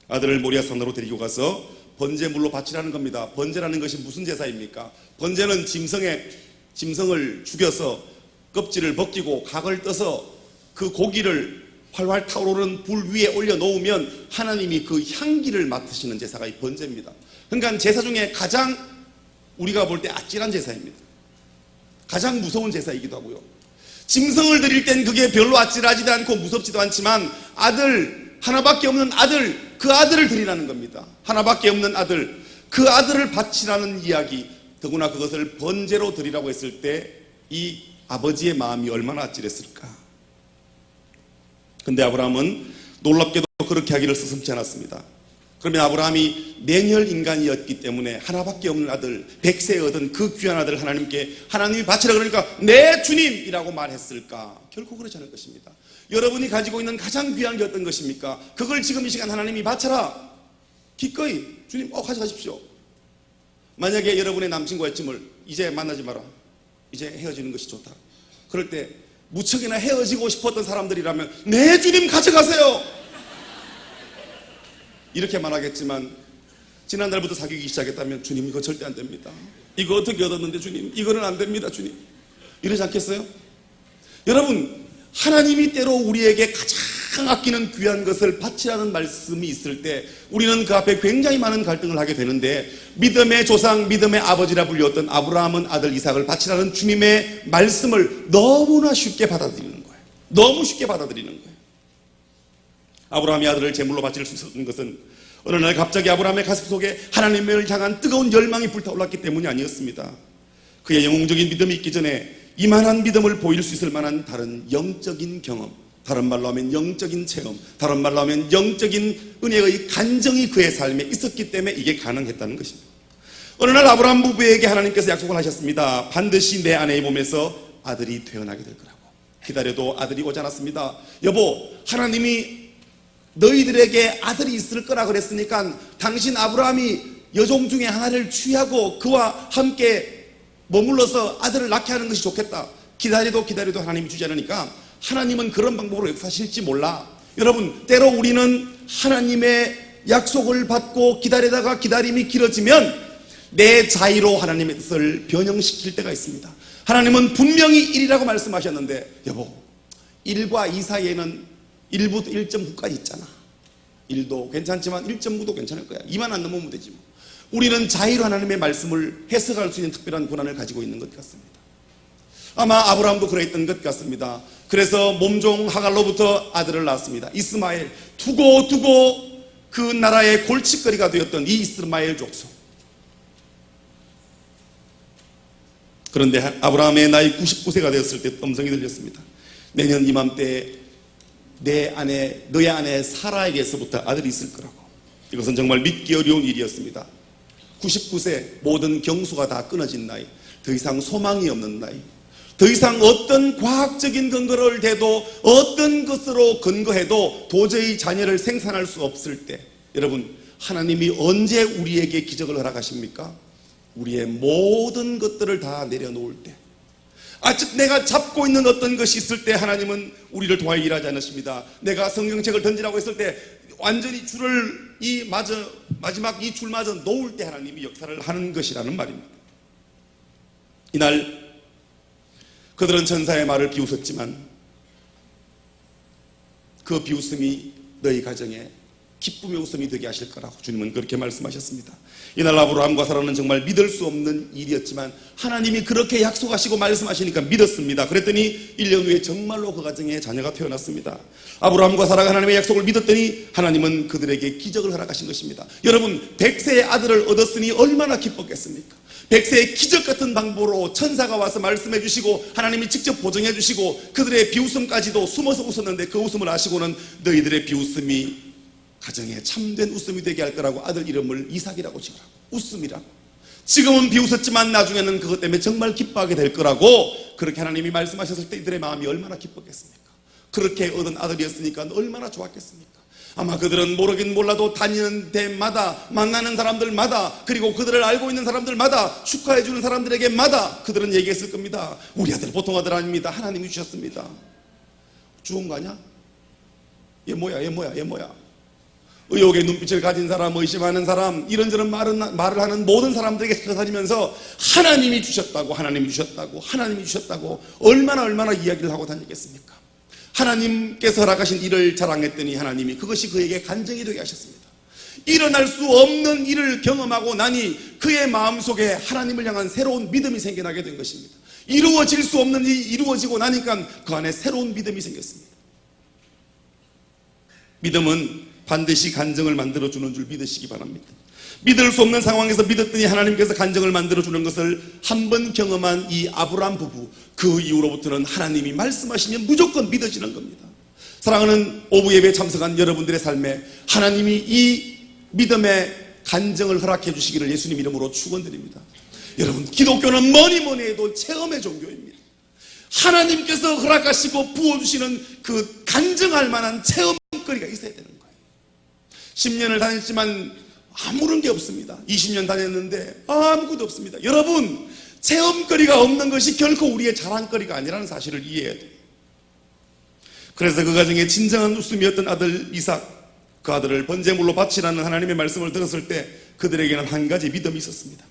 아들을 모리아산으로 데리고 가서 번제물로 바치라는 겁니다. 번제라는 것이 무슨 제사입니까? 번제는 짐승을 죽여서 껍질을 벗기고 각을 떠서 그 고기를 활활 타오르는 불 위에 올려놓으면 하나님이 그 향기를 맡으시는 제사가 이 번제입니다. 그러니까 제사 중에 가장 우리가 볼 때 아찔한 제사입니다. 가장 무서운 제사이기도 하고요. 짐승을 드릴 땐 그게 별로 아찔하지도 않고 무섭지도 않지만 아들, 하나밖에 없는 아들, 그 아들을 드리라는 겁니다. 하나밖에 없는 아들, 그 아들을 바치라는 이야기, 더구나 그것을 번제로 드리라고 했을 때 이 아버지의 마음이 얼마나 아찔했을까. 근데 아브라함은 놀랍게도 그렇게 하기를 서슴지 않았습니다. 그러면 아브라함이 냉혈 인간이었기 때문에 하나밖에 없는 아들, 100세에 얻은 그 귀한 아들 하나님께 하나님이 바치라 그러니까 네 주님이라고 말했을까? 결코 그렇지 않을 것입니다. 여러분이 가지고 있는 가장 귀한 게 어떤 것입니까? 그걸 지금 이 시간 하나님이 바쳐라. 기꺼이 주님 가져가십시오. 만약에 여러분의 남친과 애쯤을 이제 만나지 마라, 이제 헤어지는 것이 좋다, 그럴 때 무척이나 헤어지고 싶었던 사람들이라면 네 주님 가져가세요 이렇게 말하겠지만 지난달부터 사귀기 시작했다면 주님 이거 절대 안 됩니다. 이거 어떻게 얻었는데 주님 이거는 안 됩니다 주님, 이러지 않겠어요? 여러분 하나님이 때로 우리에게 가장 아끼는 귀한 것을 바치라는 말씀이 있을 때 우리는 그 앞에 굉장히 많은 갈등을 하게 되는데 믿음의 조상, 믿음의 아버지라 불렸던 아브라함은 아들 이삭을 바치라는 주님의 말씀을 너무나 쉽게 받아들이는 거예요. 너무 쉽게 받아들이는 거예요. 아브라함이 아들을 제물로 바칠 수 있었던 것은 어느 날 갑자기 아브라함의 가슴 속에 하나님을 향한 뜨거운 열망이 불타올랐기 때문이 아니었습니다. 그의 영웅적인 믿음이 있기 전에 이만한 믿음을 보일 수 있을 만한 다른 영적인 경험, 다른 말로 하면 영적인 체험, 다른 말로 하면 영적인 은혜의 간정이 그의 삶에 있었기 때문에 이게 가능했다는 것입니다. 어느 날 아브라함 부부에게 하나님께서 약속을 하셨습니다. 반드시 내 아내의 몸에서 아들이 태어나게 될 거라고. 기다려도 아들이 오지 않았습니다. 여보, 하나님이 너희들에게 아들이 있을 거라 그랬으니까 당신 아브라함이 여종 중에 하나를 취하고 그와 함께 머물러서 아들을 낳게 하는 것이 좋겠다. 기다려도 하나님이 주지 않으니까 하나님은 그런 방법으로 역사하실지 몰라. 여러분, 때로 우리는 하나님의 약속을 받고 기다리다가 기다림이 길어지면 내 자의로 하나님의 뜻을 변형시킬 때가 있습니다. 하나님은 분명히 1이라고 말씀하셨는데 여보, 1과 2 사이에는 1부터 1.9까지 있잖아. 1도 괜찮지만 1.9도 괜찮을 거야. 2만 안 넘으면 되지 뭐. 우리는 자의로 하나님의 말씀을 해석할 수 있는 특별한 권한을 가지고 있는 것 같습니다. 아마 아브라함도 그랬던 것 같습니다. 그래서 몸종 하갈로부터 아들을 낳았습니다. 이스마엘. 두고 그 나라의 골칫거리가 되었던 이 이스마엘 족속. 그런데 아브라함의 나이 99세가 되었을 때 음성이 들렸습니다. 내년 이맘때 너의 아내 사라에게서부터 아들이 있을 거라고. 이것은 정말 믿기 어려운 일이었습니다. 99세, 모든 경수가 다 끊어진 나이, 더 이상 소망이 없는 나이, 더 이상 어떤 과학적인 근거를 대도 어떤 것으로 근거해도 도저히 자녀를 생산할 수 없을 때, 여러분, 하나님이 언제 우리에게 기적을 허락하십니까? 우리의 모든 것들을 다 내려놓을 때, 아직 내가 잡고 있는 어떤 것이 있을 때 하나님은 우리를 통하여 일하지 않으십니다. 내가 성경책을 던지라고 했을 때 완전히 줄을 마지막 이 줄마저 놓을 때 하나님이 역사를 하는 것이라는 말입니다. 이날 그들은 천사의 말을 비웃었지만 그 비웃음이 너희 가정에 기쁨의 웃음이 되게 하실 거라고 주님은 그렇게 말씀하셨습니다. 이날 아브라함과 사라는 정말 믿을 수 없는 일이었지만 하나님이 그렇게 약속하시고 말씀하시니까 믿었습니다. 그랬더니 1년 후에 정말로 그 가정에 자녀가 태어났습니다. 아브라함과 사라가 하나님의 약속을 믿었더니 하나님은 그들에게 기적을 허락하신 것입니다. 여러분, 100세의 아들을 얻었으니 얼마나 기뻤겠습니까? 100세의 기적 같은 방법으로 천사가 와서 말씀해 주시고 하나님이 직접 보증해 주시고 그들의 비웃음까지도 숨어서 웃었는데 그 웃음을 아시고는 너희들의 비웃음이 가정에 참된 웃음이 되게 할 거라고 아들 이름을 이삭이라고 지으라고. 웃음이라고. 지금은 비웃었지만 나중에는 그것 때문에 정말 기뻐하게 될 거라고 그렇게 하나님이 말씀하셨을 때 이들의 마음이 얼마나 기뻤겠습니까? 그렇게 얻은 아들이었으니까 얼마나 좋았겠습니까? 아마 그들은 모르긴 몰라도 다니는 데마다 만나는 사람들마다 그리고 그들을 알고 있는 사람들마다 축하해 주는 사람들에게마다 그들은 얘기했을 겁니다. 우리 아들 보통 아들 아닙니다. 하나님이 주셨습니다. 죽은 거 아니야? 얘 뭐야? 의혹의 눈빛을 가진 사람, 의심하는 사람, 이런저런 말을 하는 모든 사람들에게 찾아다니면서 하나님이 주셨다고 얼마나 이야기를 하고 다니겠습니까? 하나님께서 허락하신 일을 자랑했더니 하나님이 그것이 그에게 간증이 되게 하셨습니다. 일어날 수 없는 일을 경험하고 나니 그의 마음속에 하나님을 향한 새로운 믿음이 생겨나게 된 것입니다. 이루어질 수 없는 일이 이루어지고 나니까 그 안에 새로운 믿음이 생겼습니다. 믿음은 반드시 간증을 만들어주는 줄 믿으시기 바랍니다. 믿을 수 없는 상황에서 믿었더니 하나님께서 간증을 만들어주는 것을 한 번 경험한 이 아브라함 부부, 그 이후로부터는 하나님이 말씀하시면 무조건 믿어지는 겁니다. 사랑하는 오후 예배에 참석한 여러분들의 삶에 하나님이 이 믿음의 간증을 허락해 주시기를 예수님 이름으로 축원드립니다. 여러분, 기독교는 뭐니 해도 체험의 종교입니다. 하나님께서 허락하시고 부어주시는 그 간증할 만한 체험거리가 있어야 되는 거예요. 10년을 다녔지만 아무런 게 없습니다. 20년 다녔는데 아무것도 없습니다. 여러분, 체험거리가 없는 것이 결코 우리의 자랑거리가 아니라는 사실을 이해해야 돼요. 그래서 그 가정에 진정한 웃음이었던 아들 이삭, 그 아들을 번제물로 바치라는 하나님의 말씀을 들었을 때 그들에게는 한 가지 믿음이 있었습니다.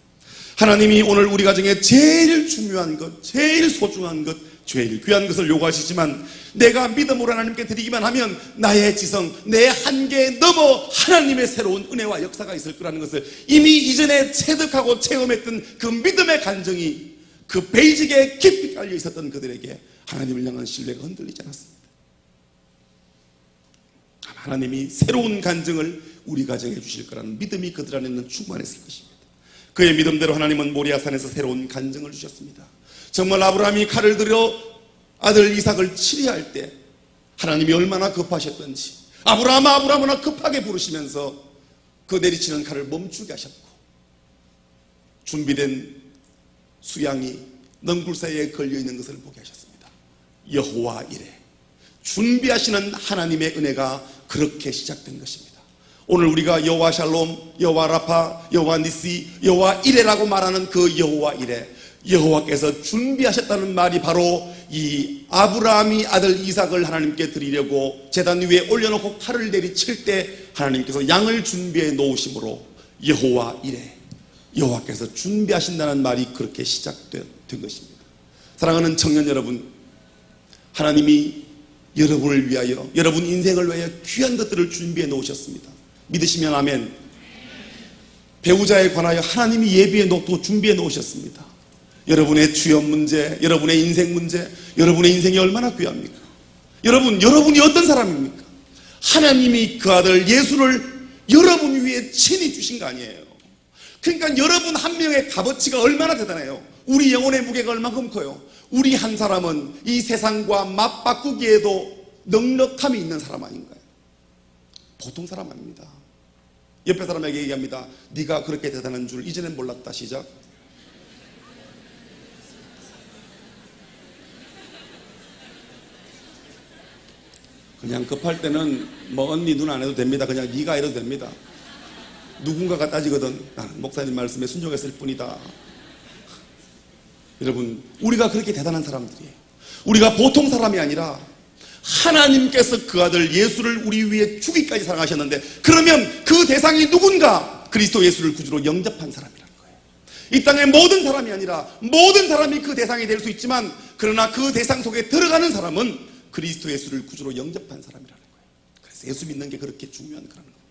하나님이 오늘 우리 가정에 제일 중요한 것, 제일 소중한 것, 제일 귀한 것을 요구하시지만 내가 믿음으로 하나님께 드리기만 하면 나의 지성, 내 한계에 넘어 하나님의 새로운 은혜와 역사가 있을 거라는 것을 이미 이전에 체득하고 체험했던 그 믿음의 간증이 그 베이직에 깊이 깔려 있었던 그들에게 하나님을 향한 신뢰가 흔들리지 않았습니다. 하나님이 새로운 간증을 우리 가정에 주실 거라는 믿음이 그들 안에는 충만했을 것입니다. 그의 믿음대로 하나님은 모리아산에서 새로운 간증을 주셨습니다. 정말 아브라함이 칼을 들여 아들 이삭을 치리할 때 하나님이 얼마나 급하셨던지 아브라함아 급하게 부르시면서 그 내리치는 칼을 멈추게 하셨고 준비된 수양이 넝굴 사이에 걸려있는 것을 보게 하셨습니다. 여호와 이레, 준비하시는 하나님의 은혜가 그렇게 시작된 것입니다. 오늘 우리가 여호와 샬롬, 여호와 라파, 여호와 니시, 여호와 이레라고 말하는 그 여호와 이레, 여호와께서 준비하셨다는 말이 바로 이 아브라함이 아들 이삭을 하나님께 드리려고 제단 위에 올려놓고 칼을 내리칠 때 하나님께서 양을 준비해 놓으심으로 여호와 이레, 여호와께서 준비하신다는 말이 그렇게 시작된 것입니다. 사랑하는 청년 여러분, 하나님이 여러분을 위하여, 여러분 인생을 위하여 귀한 것들을 준비해 놓으셨습니다. 믿으시면 아멘. 배우자에 관하여 하나님이 예비해 놓고 준비해 놓으셨습니다. 여러분의 취업 문제, 여러분의 인생 문제, 여러분의 인생이 얼마나 귀합니까? 여러분이 어떤 사람입니까? 하나님이 그 아들 예수를 여러분 위해 친히 주신 거 아니에요. 그러니까 여러분 한 명의 값어치가 얼마나 대단해요. 우리 영혼의 무게가 얼마큼 커요. 우리 한 사람은 이 세상과 맞바꾸기에도 넉넉함이 있는 사람 아닌가요? 보통 사람 아닙니다. 옆에 사람에게 얘기합니다. 네가 그렇게 대단한 줄 이제는 몰랐다. 시작. 그냥 급할 때는 뭐 언니 눈 안 해도 됩니다. 그냥 네가 해도 됩니다. 누군가가 따지거든. 나는 목사님 말씀에 순종했을 뿐이다. 여러분, 우리가 그렇게 대단한 사람들이에요. 우리가 보통 사람이 아니라 하나님께서 그 아들 예수를 우리 위해 주기까지 사랑하셨는데, 그러면 그 대상이 누군가? 그리스도 예수를 구주로 영접한 사람이라는 거예요. 이 땅의 모든 사람이 아니라 모든 사람이 그 대상이 될 수 있지만, 그러나 그 대상 속에 들어가는 사람은 그리스도 예수를 구주로 영접한 사람이라는 거예요. 그래서 예수 믿는 게 그렇게 중요한 거라는 겁니다.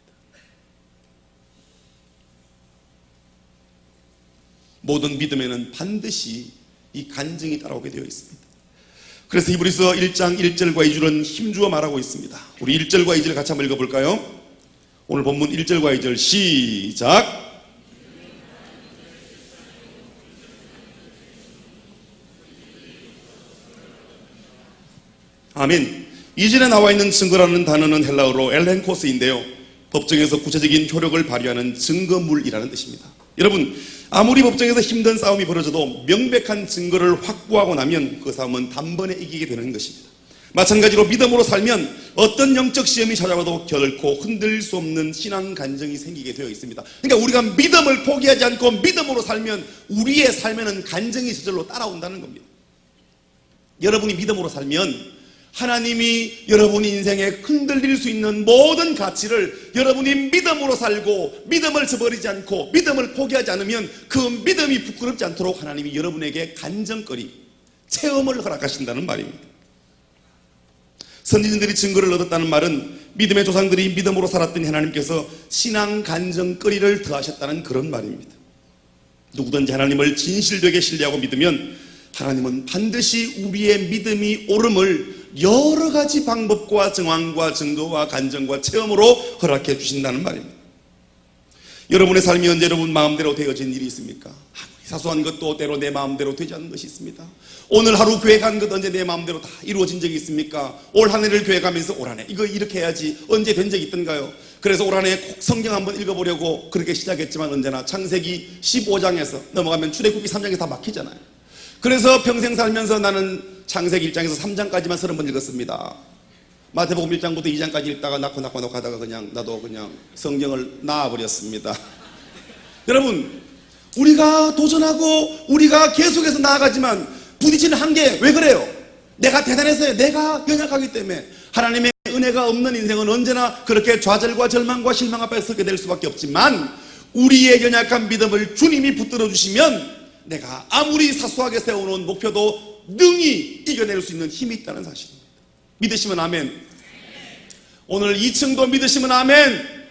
모든 믿음에는 반드시 이 간증이 따라오게 되어 있습니다. 그래서 히브리서 1장 1절과 2절은 힘주어 말하고 있습니다. 우리 1절과 2절 같이 한번 읽어볼까요? 오늘 본문 1절과 2절 시작. 아멘. 이전에 나와 있는 증거라는 단어는 헬라어로 엘렌코스인데요, 법정에서 구체적인 효력을 발휘하는 증거물이라는 뜻입니다. 여러분, 아무리 법정에서 힘든 싸움이 벌어져도 명백한 증거를 확보하고 나면 그 싸움은 단번에 이기게 되는 것입니다. 마찬가지로 믿음으로 살면 어떤 영적 시험이 찾아와도 결코 흔들 수 없는 신앙 간증이 생기게 되어 있습니다. 그러니까 우리가 믿음을 포기하지 않고 믿음으로 살면 우리의 삶에는 간증이 저절로 따라온다는 겁니다. 여러분이 믿음으로 살면 하나님이 여러분 인생에 흔들릴 수 있는 모든 가치를 여러분이 믿음으로 살고 믿음을 저버리지 않고 믿음을 포기하지 않으면 그 믿음이 부끄럽지 않도록 하나님이 여러분에게 간증거리, 체험을 허락하신다는 말입니다. 선지자들이 증거를 얻었다는 말은 믿음의 조상들이 믿음으로 살았더니 하나님께서 신앙 간증거리를 더하셨다는 그런 말입니다. 누구든지 하나님을 진실되게 신뢰하고 믿으면 하나님은 반드시 우리의 믿음이 옳음을 여러 가지 방법과 정황과 증거와 간증과 체험으로 허락해 주신다는 말입니다. 여러분의 삶이 언제 여러분 마음대로 되어진 일이 있습니까? 사소한 것도 때로 내 마음대로 되지 않는 것이 있습니다. 오늘 하루 교회 간 것 언제 내 마음대로 다 이루어진 적이 있습니까? 올 한 해를 교회 가면서 올 한 해 이거 이렇게 해야지 언제 된 적이 있던가요? 그래서 올 한 해 꼭 성경 한번 읽어보려고 그렇게 시작했지만 언제나 창세기 15장에서 넘어가면 출애굽기 3장에서 다 막히잖아요. 그래서 평생 살면서 나는 창세기 1장에서 3장까지만 30번 읽었습니다. 마태복음 1장부터 2장까지 읽다가 낳고 하다가 그냥 나도 그냥 성경을 놔버렸습니다. 여러분, 우리가 도전하고 우리가 계속해서 나아가지만 부딪히는 한계, 왜 그래요? 내가 대단해서요. 내가 연약하기 때문에. 하나님의 은혜가 없는 인생은 언제나 그렇게 좌절과 절망과 실망 앞에 서게 될 수밖에 없지만, 우리의 연약한 믿음을 주님이 붙들어 주시면 내가 아무리 사소하게 세워놓은 목표도 능히 이겨낼 수 있는 힘이 있다는 사실입니다. 믿으시면 아멘. 오늘 2층도 믿으시면 아멘.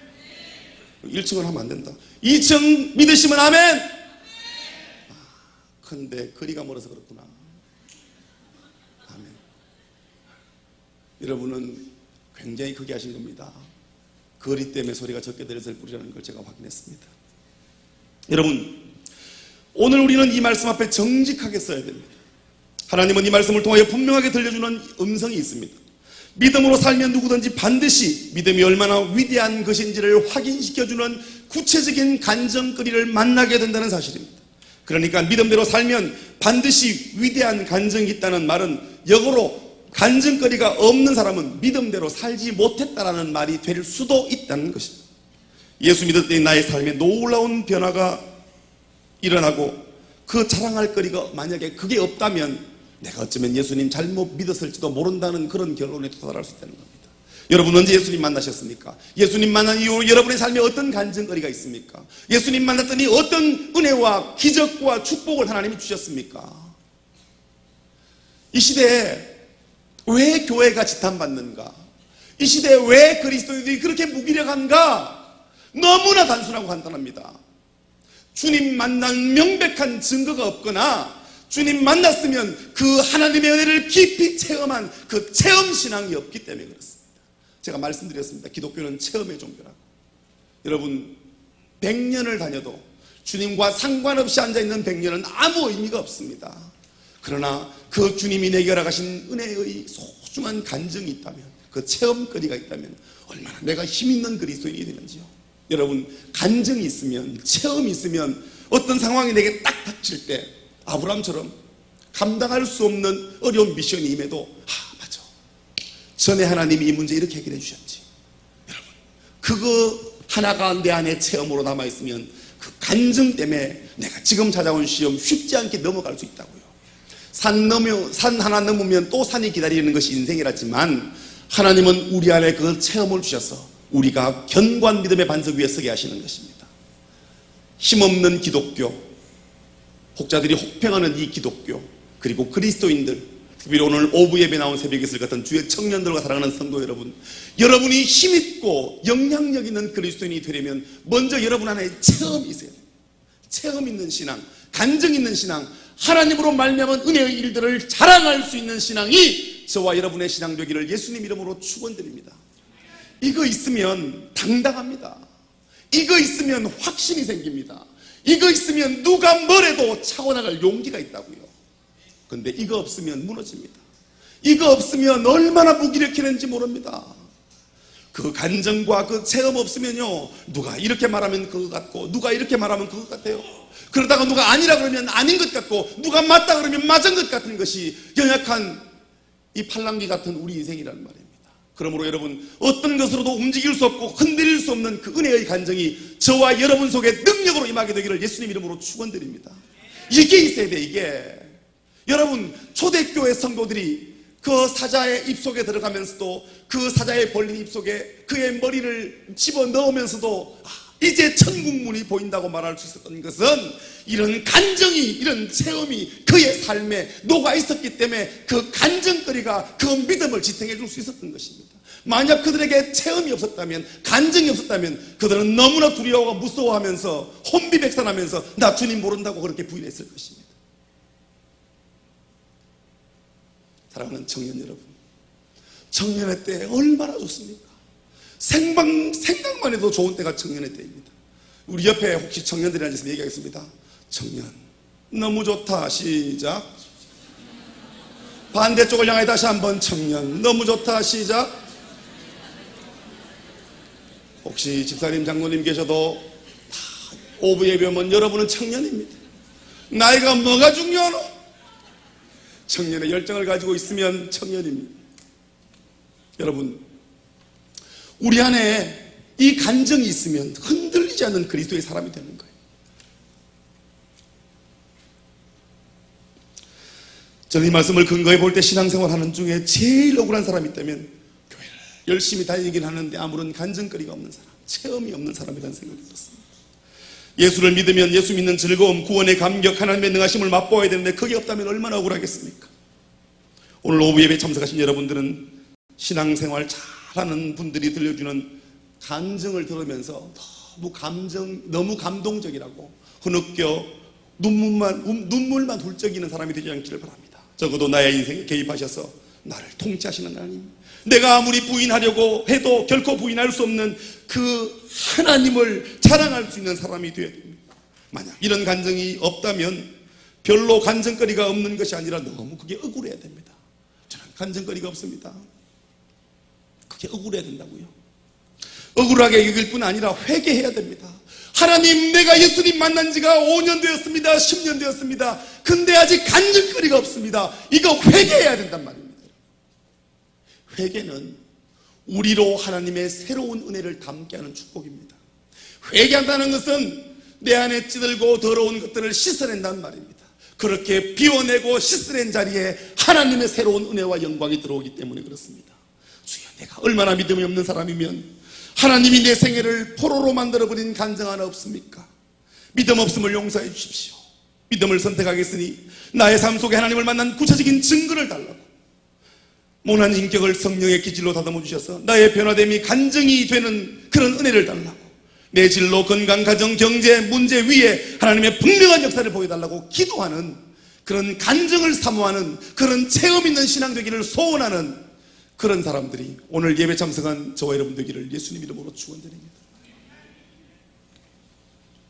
1층을 하면 안 된다. 2층 믿으시면 아멘. 근데 거리가 멀어서 그렇구나. 아멘. 여러분은 굉장히 크게 하신 겁니다. 거리 때문에 소리가 적게 들렸을 뿐이라는 걸 제가 확인했습니다. 여러분, 오늘 우리는 이 말씀 앞에 정직하게 써야 됩니다. 하나님은 이 말씀을 통하여 분명하게 들려주는 음성이 있습니다. 믿음으로 살면 누구든지 반드시 믿음이 얼마나 위대한 것인지를 확인시켜주는 구체적인 간증거리를 만나게 된다는 사실입니다. 그러니까 믿음대로 살면 반드시 위대한 간증이 있다는 말은 역으로 간증거리가 없는 사람은 믿음대로 살지 못했다라는 말이 될 수도 있다는 것입니다. 예수 믿을 때 나의 삶에 놀라운 변화가 일어나고 그 자랑할 거리가 만약에 그게 없다면 내가 어쩌면 예수님 잘못 믿었을지도 모른다는 그런 결론에 도달할 수 있다는 겁니다. 여러분 언제 예수님 만나셨습니까? 예수님 만난 이후 여러분의 삶에 어떤 간증거리가 있습니까? 예수님 만났더니 어떤 은혜와 기적과 축복을 하나님이 주셨습니까? 이 시대에 왜 교회가 지탄받는가? 이 시대에 왜 그리스도인들이 그렇게 무기력한가? 너무나 단순하고 간단합니다. 주님 만난 명백한 증거가 없거나 주님 만났으면 그 하나님의 은혜를 깊이 체험한 그 체험신앙이 없기 때문에 그렇습니다. 제가 말씀드렸습니다. 기독교는 체험의 종교라고. 여러분 100년을 다녀도 주님과 상관없이 앉아있는 100년은 아무 의미가 없습니다. 그러나 그 주님이 내게 허락하신 은혜의 소중한 간증이 있다면, 그 체험거리가 있다면 얼마나 내가 힘있는 그리스도인이 되는지요. 여러분 간증이 있으면, 체험이 있으면 어떤 상황이 내게 딱 닥칠 때 아브라함처럼 감당할 수 없는 어려운 미션이 임해도 맞아, 전에 하나님이 이 문제 이렇게 해결해 주셨지. 여러분 그거 하나가 내 안에 체험으로 남아있으면 그 간증 때문에 내가 지금 찾아온 시험 쉽지 않게 넘어갈 수 있다고요. 산 하나 넘으면 또 산이 기다리는 것이 인생이라지만 하나님은 우리 안에 그 체험을 주셔서 우리가 견고한 믿음의 반석 위에 서게 하시는 것입니다. 힘없는 기독교, 혹자들이 혹평하는 이 기독교, 그리고 그리스도인들, 특별히 오늘 오부 예배 나온 새벽 이슬 같은 주의 청년들과 사랑하는 성도 여러분, 여러분이 힘있고 영향력 있는 그리스도인이 되려면 먼저 여러분 안에 체험이 있어야 돼요. 체험 있는 신앙, 간증 있는 신앙, 하나님으로 말미암은 은혜의 일들을 자랑할 수 있는 신앙이 저와 여러분의 신앙 되기를 예수님 이름으로 축원드립니다. 이거 있으면 당당합니다. 이거 있으면 확신이 생깁니다. 이거 있으면 누가 뭐래도 차고 나갈 용기가 있다고요. 근데 이거 없으면 무너집니다. 이거 없으면 얼마나 무기력해는지 모릅니다. 그 간증과 그 체험 없으면요, 누가 이렇게 말하면 그거 같고 누가 이렇게 말하면 그거 같아요. 그러다가 누가 아니라 그러면 아닌 것 같고 누가 맞다 그러면 맞은 것 같은 것이 연약한 이 팔랑귀 같은 우리 인생이라는 말입니다. 그러므로 여러분 어떤 것으로도 움직일 수 없고 흔들릴 수 없는 그 은혜의 간증이 저와 여러분 속에 능력으로 임하게 되기를 예수님 이름으로 축원드립니다. 이게 있어야 돼. 이게 여러분 초대교회 성도들이 그 사자의 입속에 들어가면서도 그 사자의 벌린 입속에 그의 머리를 집어넣으면서도 이제 천국문이 보인다고 말할 수 있었던 것은 이런 간증이, 이런 체험이 그의 삶에 녹아 있었기 때문에 그 간증거리가 그 믿음을 지탱해 줄 수 있었던 것입니다. 만약 그들에게 체험이 없었다면, 간증이 없었다면 그들은 너무나 두려워하고 무서워하면서 혼비백산하면서 나 주님 모른다고 그렇게 부인했을 것입니다. 사랑하는 청년 여러분, 청년의 때 얼마나 좋습니까? 생각만 해도 좋은 때가 청년의 때입니다. 우리 옆에 혹시 청년들이 앉아있으면 얘기하겠습니다. 청년 너무 좋다. 시작. 반대쪽을 향해 다시 한번 청년 너무 좋다. 시작. 혹시 집사님 장로님 계셔도 오부 예배면 여러분은 청년입니다. 나이가 뭐가 중요하노? 청년의 열정을 가지고 있으면 청년입니다. 여러분 우리 안에 이 간증이 있으면 흔들리지 않는 그리스도의 사람이 되는 거예요. 저는 이 말씀을 근거해 볼 때 신앙생활하는 중에 제일 억울한 사람이 있다면 교회를 열심히 다니긴 하는데 아무런 간증거리가 없는 사람, 체험이 없는 사람이라는 생각이 들었습니다. 예수를 믿으면 예수 믿는 즐거움, 구원의 감격, 하나님의 능하심을 맛보아야 되는데 그게 없다면 얼마나 억울하겠습니까? 오늘 오후 예배에 참석하신 여러분들은 신앙생활 잘하는 분들이 들려주는 간증을 들으면서 너무 감동적이라고 흐느껴 눈물만 훌쩍이는 사람이 되지 않기를 바랍니다. 적어도 나의 인생에 개입하셔서 나를 통치하시는 하나님, 내가 아무리 부인하려고 해도 결코 부인할 수 없는 그 하나님을 자랑할 수 있는 사람이 되어야 됩니다. 만약 이런 간증이 없다면 별로 간증거리가 없는 것이 아니라 너무 그게 억울해야 됩니다. 저는 간증거리가 없습니다. 그게 억울해야 된다고요. 억울하게 여길 뿐 아니라 회개해야 됩니다. 하나님, 내가 예수님 만난 지가 5년 되었습니다. 10년 되었습니다. 근데 아직 간증거리가 없습니다. 이거 회개해야 된단 말입니다. 회개는 우리로 하나님의 새로운 은혜를 담게 하는 축복입니다. 회개한다는 것은 내 안에 찌들고 더러운 것들을 씻어낸다는 말입니다. 그렇게 비워내고 씻어낸 자리에 하나님의 새로운 은혜와 영광이 들어오기 때문에 그렇습니다. 주여, 내가 얼마나 믿음이 없는 사람이면 하나님이 내 생애를 포로로 만들어버린 간증 하나 없습니까? 믿음 없음을 용서해 주십시오. 믿음을 선택하겠으니 나의 삶 속에 하나님을 만난 구체적인 증거를 달라고, 모난 인격을 성령의 기질로 다듬어 주셔서 나의 변화됨이 간증이 되는 그런 은혜를 달라고, 내 진로, 건강, 가정, 경제 문제 위에 하나님의 분명한 역사를 보여달라고 기도하는, 그런 간증을 사모하는, 그런 체험 있는 신앙 되기를 소원하는 그런 사람들이 오늘 예배 참석한 저와 여러분 되기를 예수님 이름으로 축원드립니다.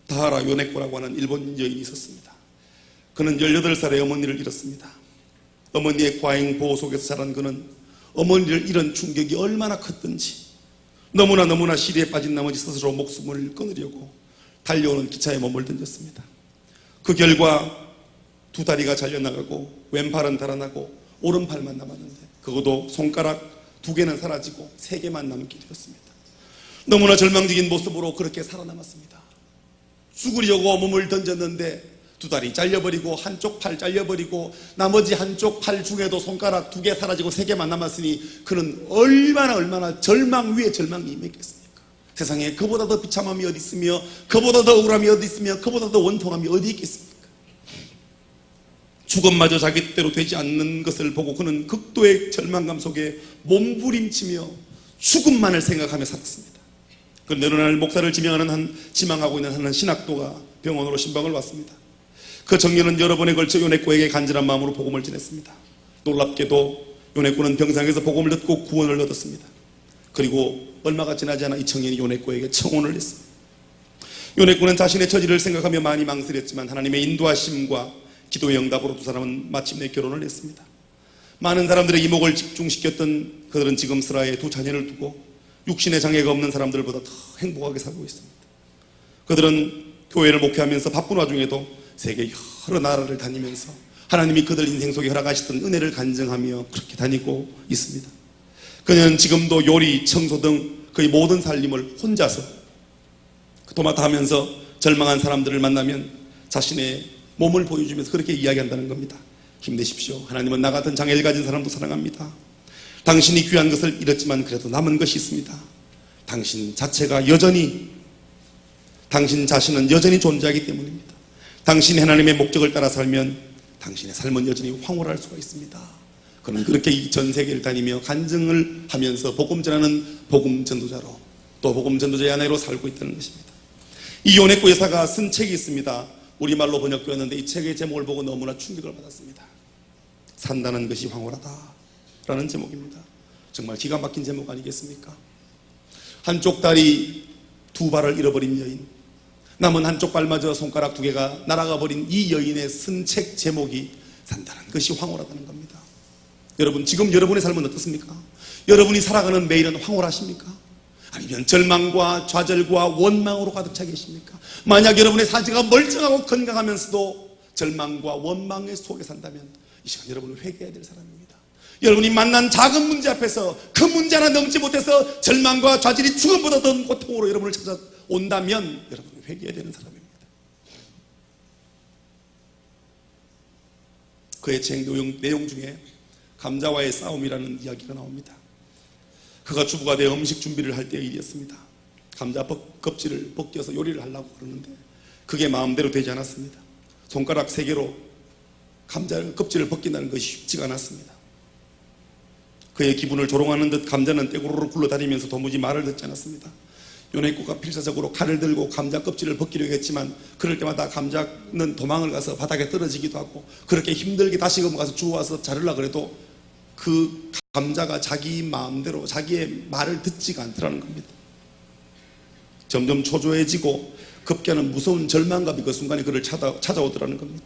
다하라 요네코라고 하는 일본 여인이 있었습니다. 그는 18살에 어머니를 잃었습니다. 어머니의 과잉 보호 속에서 자란 그는 어머니를 잃은 충격이 얼마나 컸던지 너무나 시리에 빠진 나머지 스스로 목숨을 끊으려고 달려오는 기차에 몸을 던졌습니다. 그 결과 두 다리가 잘려나가고 왼팔은 달아나고 오른팔만 남았는데, 그것도 손가락 2개는 사라지고 3개만 남게 되었습니다. 너무나 절망적인 모습으로 그렇게 살아남았습니다. 죽으려고 몸을 던졌는데 두 다리 잘려버리고 한쪽 팔 잘려버리고 나머지 한쪽 팔 중에도 손가락 2개 사라지고 3개만 남았으니 그는 얼마나 절망 위에 절망이 임했겠습니까? 세상에 그보다 더 비참함이 어디 있으며, 그보다 더 억울함이 어디 있으며, 그보다 더 원통함이 어디 있겠습니까? 죽음마저 자기 뜻대로 되지 않는 것을 보고 그는 극도의 절망감 속에 몸부림치며 죽음만을 생각하며 살았습니다. 그런데 어느 날 목사를 지망하고 있는 한 신학도가 병원으로 신방을 왔습니다. 그 청년은 여러 번에 걸쳐 요네코에게 간절한 마음으로 복음을 전했습니다. 놀랍게도 요네코는 병상에서 복음을 듣고 구원을 얻었습니다. 그리고 얼마가 지나지 않아 이 청년이 요네코에게 청혼을 했습니다. 요네코는 자신의 처지를 생각하며 많이 망설였지만 하나님의 인도하심과 기도의 응답으로 두 사람은 마침내 결혼을 했습니다. 많은 사람들의 이목을 집중시켰던 그들은 지금 스라에 2 자녀를 두고 육신의 장애가 없는 사람들보다 더 행복하게 살고 있습니다. 그들은 교회를 목회하면서 바쁜 와중에도 세계 여러 나라를 다니면서 하나님이 그들 인생 속에 허락하셨던 은혜를 간증하며 그렇게 다니고 있습니다. 그녀는 지금도 요리, 청소 등 거의 모든 살림을 혼자서 도맡아 하면서 절망한 사람들을 만나면 자신의 몸을 보여주면서 그렇게 이야기한다는 겁니다. 힘내십시오. 하나님은 나 같은 장애를 가진 사람도 사랑합니다. 당신이 귀한 것을 잃었지만 그래도 남은 것이 있습니다. 당신 자체가 여전히, 당신 자신은 여전히 존재하기 때문입니다. 당신이 하나님의 목적을 따라 살면 당신의 삶은 여전히 황홀할 수가 있습니다. 그는 그렇게 이 전 세계를 다니며 간증을 하면서 복음 전하는 복음 전도자로, 또 복음 전도자의 아내로 살고 있다는 것입니다. 이 요네코 여사가 쓴 책이 있습니다. 우리말로 번역되었는데 이 책의 제목을 보고 너무나 충격을 받았습니다. 산다는 것이 황홀하다 라는 제목입니다. 정말 기가 막힌 제목 아니겠습니까? 한쪽 다리 2발을 잃어버린 여인, 남은 한쪽 발마저 손가락 2개가 날아가 버린 이 여인의 쓴 책 제목이 산다는 것이 황홀하다는 겁니다. 여러분, 지금 여러분의 삶은 어떻습니까? 여러분이 살아가는 매일은 황홀하십니까? 아니면 절망과 좌절과 원망으로 가득 차 계십니까? 만약 여러분의 사지가 멀쩡하고 건강하면서도 절망과 원망의 속에 산다면 이 시간 여러분은 회개해야 될 사람입니다. 여러분이 만난 작은 문제 앞에서 그 문제 하나 넘지 못해서 절망과 좌절이 죽음보다 더 고통으로 여러분을 찾아온다면 여러분은 회개해야 되는 사람입니다. 그의 책 내용 중에 감자와의 싸움이라는 이야기가 나옵니다. 그가 주부가 되어 음식 준비를 할 때의 일이었습니다. 감자 껍질을 벗겨서 요리를 하려고 그러는데 그게 마음대로 되지 않았습니다. 손가락 3개로 감자 껍질을 벗긴다는 것이 쉽지가 않았습니다. 그의 기분을 조롱하는 듯 감자는 떼구르르 굴러다니면서 도무지 말을 듣지 않았습니다. 요네코가 필사적으로 칼을 들고 감자 껍질을 벗기려고 했지만 그럴 때마다 감자는 도망을 가서 바닥에 떨어지기도 하고 그렇게 힘들게 다시금 가서 주워와서 자르려고 그래도 그 감자가 자기 마음대로 자기의 말을 듣지가 않더라는 겁니다. 점점 초조해지고 급기야는 무서운 절망감이 그 순간에 그를 찾아오더라는 겁니다.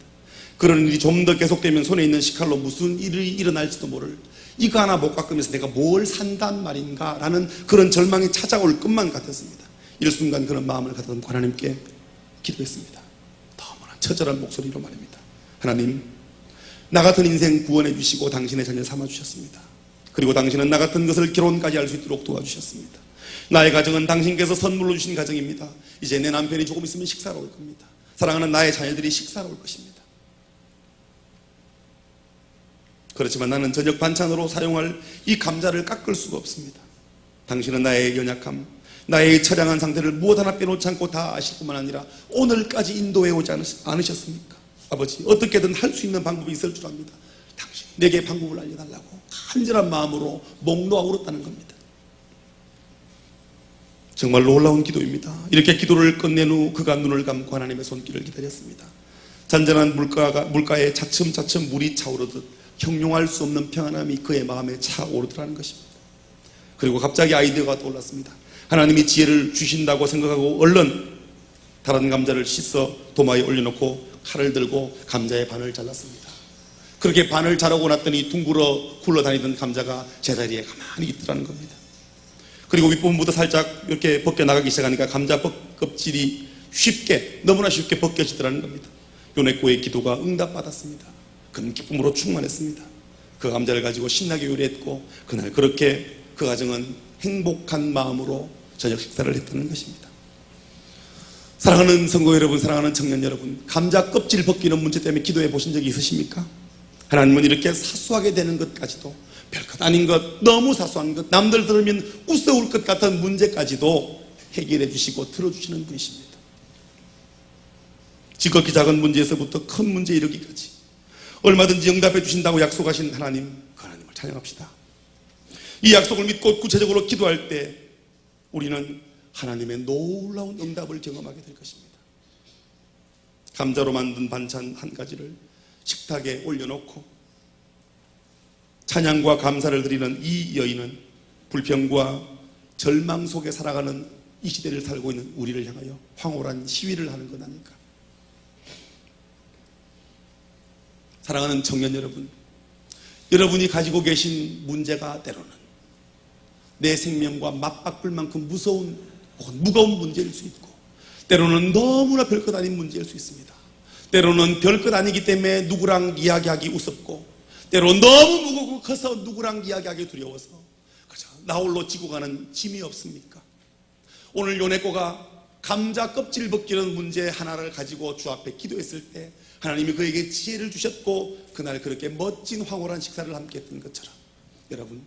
그런 일이 좀 더 계속되면 손에 있는 식칼로 무슨 일이 일어날지도 모를, 이거 하나 못 깎으면서 내가 뭘 산단 말인가 라는 그런 절망이 찾아올 것만 같았습니다. 일순간 그런 마음을 가다듬고 하나님께 기도했습니다. 너무나 처절한 목소리로 말입니다. 하나님, 나 같은 인생 구원해 주시고 당신의 자녀 삼아 주셨습니다. 그리고 당신은 나 같은 것을 결혼까지 할 수 있도록 도와주셨습니다. 나의 가정은 당신께서 선물로 주신 가정입니다. 이제 내 남편이 조금 있으면 식사로 올 겁니다. 사랑하는 나의 자녀들이 식사로 올 것입니다. 그렇지만 나는 저녁 반찬으로 사용할 이 감자를 깎을 수가 없습니다. 당신은 나의 연약함, 나의 처량한 상태를 무엇 하나 빼놓지 않고 다 아실 뿐만 아니라 오늘까지 인도해 오지 않으셨습니까? 아버지, 어떻게든 할 수 있는 방법이 있을 줄 압니다. 당신 내게 방법을 알려달라고 간절한 마음으로 목 놓아 울었다는 겁니다. 정말 놀라운 기도입니다. 이렇게 기도를 끝낸 후 그가 눈을 감고 하나님의 손길을 기다렸습니다. 잔잔한 물가에 차츰차츰 물이 차오르듯 형용할 수 없는 평안함이 그의 마음에 차오르더라는 것입니다. 그리고 갑자기 아이디어가 떠올랐습니다. 하나님이 지혜를 주신다고 생각하고 얼른 다른 감자를 씻어 도마에 올려놓고 칼을 들고 감자의 반을 잘랐습니다. 그렇게 반을 자르고 났더니 둥글어 굴러다니던 감자가 제자리에 가만히 있더라는 겁니다. 그리고 윗부분부터 살짝 이렇게 벗겨나가기 시작하니까 감자 껍질이 너무나 쉽게 벗겨지더라는 겁니다. 요네코의 기도가 응답받았습니다. 그는 기쁨으로 충만했습니다. 그 감자를 가지고 신나게 요리했고 그날 그렇게 그 가정은 행복한 마음으로 저녁 식사를 했다는 것입니다. 사랑하는 성도 여러분, 사랑하는 청년 여러분, 감자 껍질 벗기는 문제 때문에 기도해 보신 적이 있으십니까? 하나님은 이렇게 사소하게 되는 것까지도, 별것 아닌 것, 너무 사소한 것, 남들 들으면 우스울 것 같은 문제까지도 해결해 주시고 들어주시는 분이십니다. 지극히 작은 문제에서부터 큰 문제에 이르기까지 얼마든지 응답해 주신다고 약속하신 하나님, 그 하나님을 찬양합시다. 이 약속을 믿고 구체적으로 기도할 때 우리는 하나님의 놀라운 응답을 경험하게 될 것입니다. 감자로 만든 반찬 한 가지를 식탁에 올려놓고 찬양과 감사를 드리는 이 여인은 불평과 절망 속에 살아가는 이 시대를 살고 있는 우리를 향하여 황홀한 시위를 하는 것 아닐까? 사랑하는 청년 여러분, 여러분이 가지고 계신 문제가 때로는 내 생명과 맞바꿀 만큼 무서운 혹은 무거운 문제일 수 있고, 때로는 너무나 별것 아닌 문제일 수 있습니다. 때로는 별것 아니기 때문에 누구랑 이야기하기 우습고, 때로는 너무 무겁고 커서 누구랑 이야기하기 두려워서 그저 나 홀로 지고 가는 짐이 없습니까? 오늘 요네코가 감자 껍질 벗기는 문제 하나를 가지고 주 앞에 기도했을 때 하나님이 그에게 지혜를 주셨고 그날 그렇게 멋진 황홀한 식사를 함께 했던 것처럼, 여러분,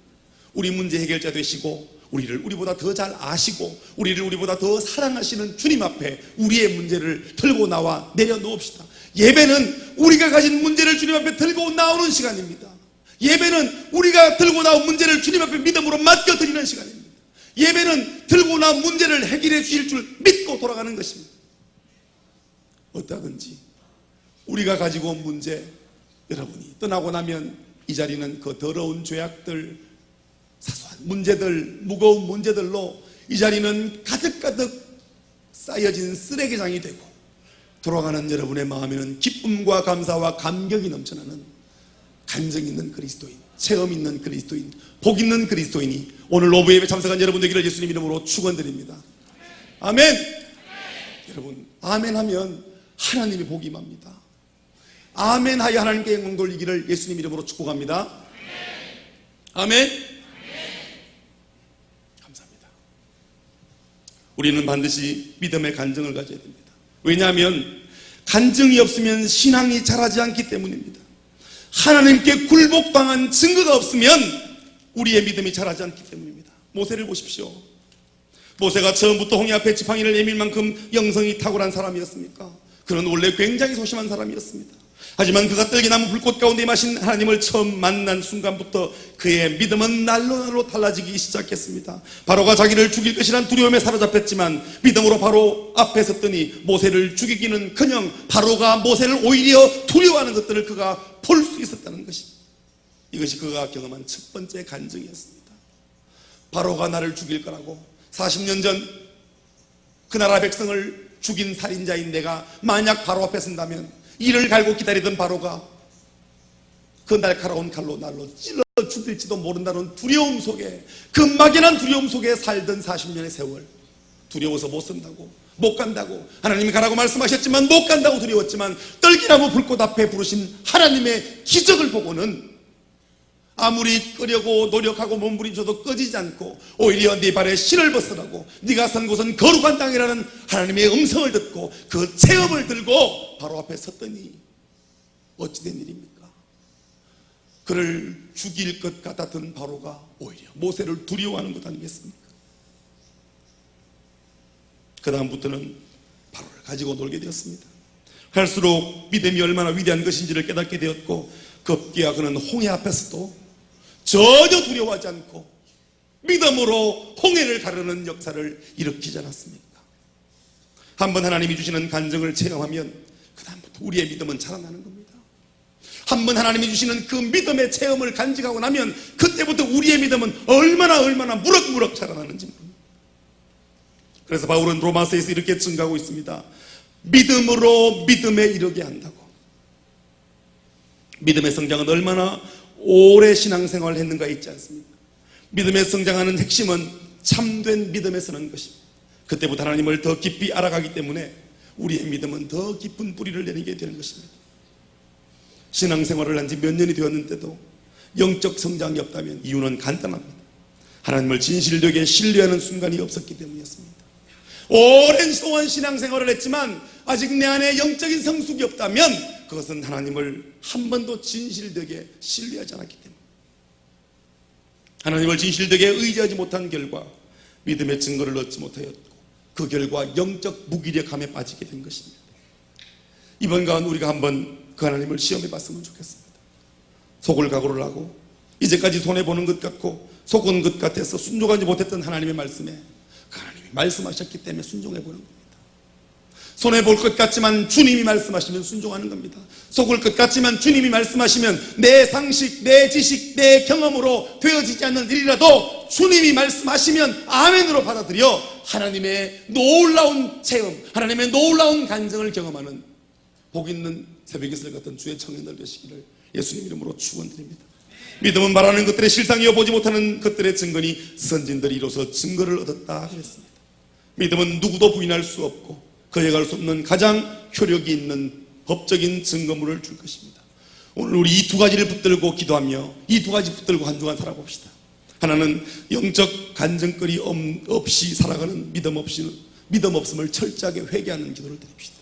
우리 문제 해결자 되시고 우리를 우리보다 더 잘 아시고 우리를 우리보다 더 사랑하시는 주님 앞에 우리의 문제를 들고 나와 내려놓읍시다. 예배는 우리가 가진 문제를 주님 앞에 들고 나오는 시간입니다. 예배는 우리가 들고 나온 문제를 주님 앞에 믿음으로 맡겨드리는 시간입니다. 예배는 들고 나온 문제를 해결해 주실 줄 믿고 돌아가는 것입니다. 어떠하든지 우리가 가지고 온 문제, 여러분이 떠나고 나면 이 자리는 그 더러운 죄악들, 사소한 문제들, 무거운 문제들로 이 자리는 가득가득 쌓여진 쓰레기장이 되고, 돌아가는 여러분의 마음에는 기쁨과 감사와 감격이 넘쳐나는 간증 있는 그리스도인, 체험 있는 그리스도인, 복 있는 그리스도인이 오늘 오후 예배 참석한 여러분 되기를 예수님 이름으로 축원드립니다. 아멘. 여러분, 아멘 하면 하나님이 복이 임합니다. 아멘 하여 하나님께 영광 돌리기를 예수님 이름으로 축복합니다. 아멘. 감사합니다. 우리는 반드시 믿음의 간증을 가져야 됩니다. 왜냐하면 간증이 없으면 신앙이 자라지 않기 때문입니다. 하나님께 굴복당한 증거가 없으면 우리의 믿음이 자라지 않기 때문입니다. 모세를 보십시오. 모세가 처음부터 홍해 앞에 지팡이를 내밀 만큼 영성이 탁월한 사람이었습니까? 그는 원래 굉장히 소심한 사람이었습니다. 하지만 그가 떨기나무 불꽃 가운데 임하신 하나님을 처음 만난 순간부터 그의 믿음은 날로 달라지기 시작했습니다. 바로가 자기를 죽일 것이란 두려움에 사로잡혔지만 믿음으로 바로 앞에 섰더니 모세를 죽이기는커녕 바로가 모세를 오히려 두려워하는 것들을 그가 볼 수 있었다는 것입니다. 이것이 그가 경험한 첫 번째 간증이었습니다. 바로가 나를 죽일 거라고, 40년 전 그 나라 백성을 죽인 살인자인 내가 만약 바로 앞에 선다면 이를 갈고 기다리던 바로가 그 날카로운 칼로 날로 찔러 죽일지도 모른다는 두려움 속에, 그 막연한 두려움 속에 살던 40년의 세월, 두려워서 못 선다고, 못 간다고, 하나님이 가라고 말씀하셨지만 못 간다고 두려웠지만 떨기나무 불꽃 앞에 부르신 하나님의 기적을 보고는 아무리 끄려고 노력하고 몸부림쳐도 꺼지지 않고 오히려 네 발에 실을 벗으라고 네가 선 곳은 거룩한 땅이라는 하나님의 음성을 듣고 그 체험을 들고 바로 앞에 섰더니 어찌된 일입니까? 그를 죽일 것 같았던 바로가 오히려 모세를 두려워하는 것 아니겠습니까? 그 다음부터는 바로를 가지고 놀게 되었습니다. 갈수록 믿음이 얼마나 위대한 것인지를 깨닫게 되었고 급기야 그는 홍해 앞에서도 전혀 두려워하지 않고 믿음으로 홍해를 가르는 역사를 일으키지 않았습니까? 한번 하나님이 주시는 간증을 체험하면 그 다음부터 우리의 믿음은 자라나는 겁니다. 한번 하나님이 주시는 그 믿음의 체험을 간직하고 나면 그때부터 우리의 믿음은 얼마나 무럭무럭 자라나는지 모릅니다. 그래서 바울은 로마서에서 이렇게 증가하고 있습니다. 믿음으로 믿음에 이르게 한다고. 믿음의 성장은 얼마나 오래 신앙생활을 했는가 있지 않습니까? 믿음의 성장하는 핵심은 참된 믿음에 서는 것입니다. 그때부터 하나님을 더 깊이 알아가기 때문에 우리의 믿음은 더 깊은 뿌리를 내리게 되는 것입니다. 신앙생활을 한 지 몇 년이 되었는데도 영적 성장이 없다면 이유는 간단합니다. 하나님을 진실되게 신뢰하는 순간이 없었기 때문이었습니다. 오랜 소원 신앙생활을 했지만 아직 내 안에 영적인 성숙이 없다면 그것은 하나님을 한 번도 진실되게 신뢰하지 않았기 때문입니다. 하나님을 진실되게 의지하지 못한 결과 믿음의 증거를 얻지 못하였고 그 결과 영적 무기력함에 빠지게 된 것입니다. 이번 가은 우리가 한번 그 하나님을 시험해 봤으면 좋겠습니다. 속을 각오를 하고 이제까지 손해보는 것 같고 속은 것 같아서 순종하지 못했던 하나님의 말씀에 그 하나님이 말씀하셨기 때문에 순종해 보는 겁니다. 손해볼 것 같지만 주님이 말씀하시면 순종하는 겁니다. 속을 것 같지만 주님이 말씀하시면 내 상식, 내 지식, 내 경험으로 되어지지 않는 일이라도 주님이 말씀하시면 아멘으로 받아들여 하나님의 놀라운 체험, 하나님의 놀라운 간증을 경험하는 복 있는 새벽이슬 같은 주의 청년들 되시기를 예수님 이름으로 축원드립니다. 믿음은 말하는 것들의 실상이요 보지 못하는 것들의 증거니 선진들이 이로써 증거를 얻었다 그랬습니다. 믿음은 누구도 부인할 수 없고 거역할 수 없는 가장 효력이 있는 법적인 증거물을 줄 것입니다. 오늘 우리 이 두 가지를 붙들고 기도하며 이 두 가지 붙들고 한 주간 살아봅시다. 하나는 영적 간증거리 없이 살아가는 믿음 없음을 철저하게 회개하는 기도를 드립시다.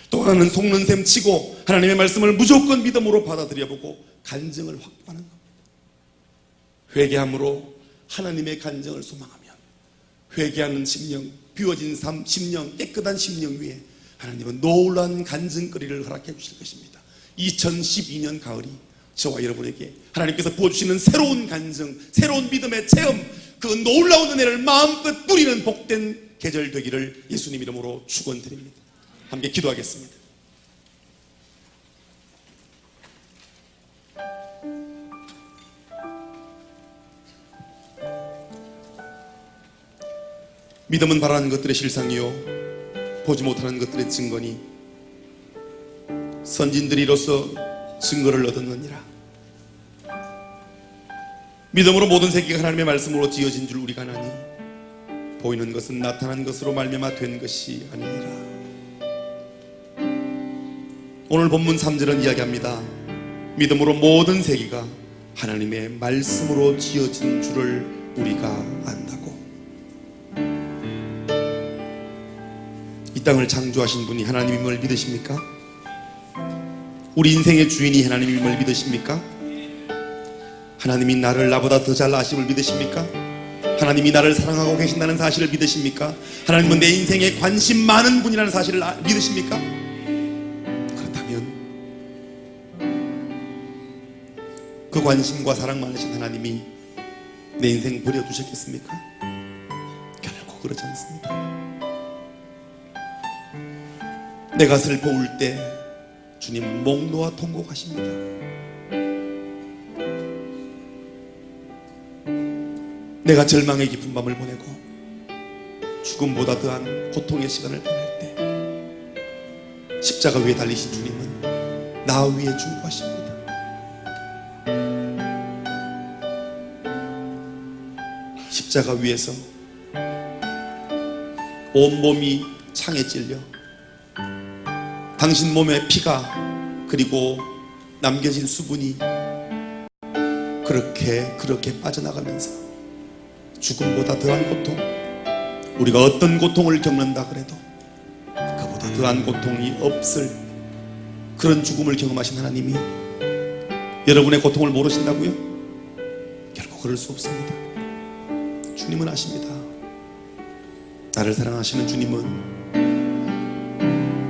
또 하나는 속는 셈 치고 하나님의 말씀을 무조건 믿음으로 받아들여보고 간증을 확보하는 겁니다. 회개함으로 하나님의 간증을 소망하면 회개하는 심령, 비워진 심령, 깨끗한 심령 위에 하나님은 놀라운 간증거리를 허락해 주실 것입니다. 2012년 가을이 저와 여러분에게 하나님께서 부어주시는 새로운 간증, 새로운 믿음의 체험, 그 놀라운 은혜를 마음껏 누리는 복된 계절 되기를 예수님 이름으로 축원드립니다. 함께 기도하겠습니다. 믿음은 바라는 것들의 실상이요 보지 못하는 것들의 증거니 선진들이 이로써 증거를 얻었느니라. 믿음으로 모든 세계가 하나님의 말씀으로 지어진 줄 우리가 아나니 보이는 것은 나타난 것으로 말미암아 된 것이 아니니라. 오늘 본문 3절은 이야기합니다. 믿음으로 모든 세계가 하나님의 말씀으로 지어진 줄을 우리가 안다고. 이 땅을 창조하신 분이 하나님임을 믿으십니까? 우리 인생의 주인이 하나님임을 믿으십니까? 하나님이 나를 나보다 더 잘 아심을 믿으십니까? 하나님이 나를 사랑하고 계신다는 사실을 믿으십니까? 하나님은 내 인생에 관심 많은 분이라는 사실을 믿으십니까? 그렇다면 그 관심과 사랑 많으신 하나님이 내 인생 버려두셨겠습니까? 결코 그렇지 않습니다. 내가 슬퍼울 때 주님은 목 놓아 통곡하십니다. 내가 절망의 깊은 밤을 보내고 죽음보다 더한 고통의 시간을 보낼 때 십자가 위에 달리신 주님은 나 위에 중보하십니다. 십자가 위에서 온몸이 창에 찔려 당신 몸의 피가 그리고 남겨진 수분이 그렇게 빠져나가면서 죽음보다 더한 고통, 우리가 어떤 고통을 겪는다 그래도 그보다 더한 고통이 없을 그런 죽음을 경험하신 하나님이 여러분의 고통을 모르신다고요? 결국 그럴 수 없습니다. 주님은 아십니다. 나를 사랑하시는 주님은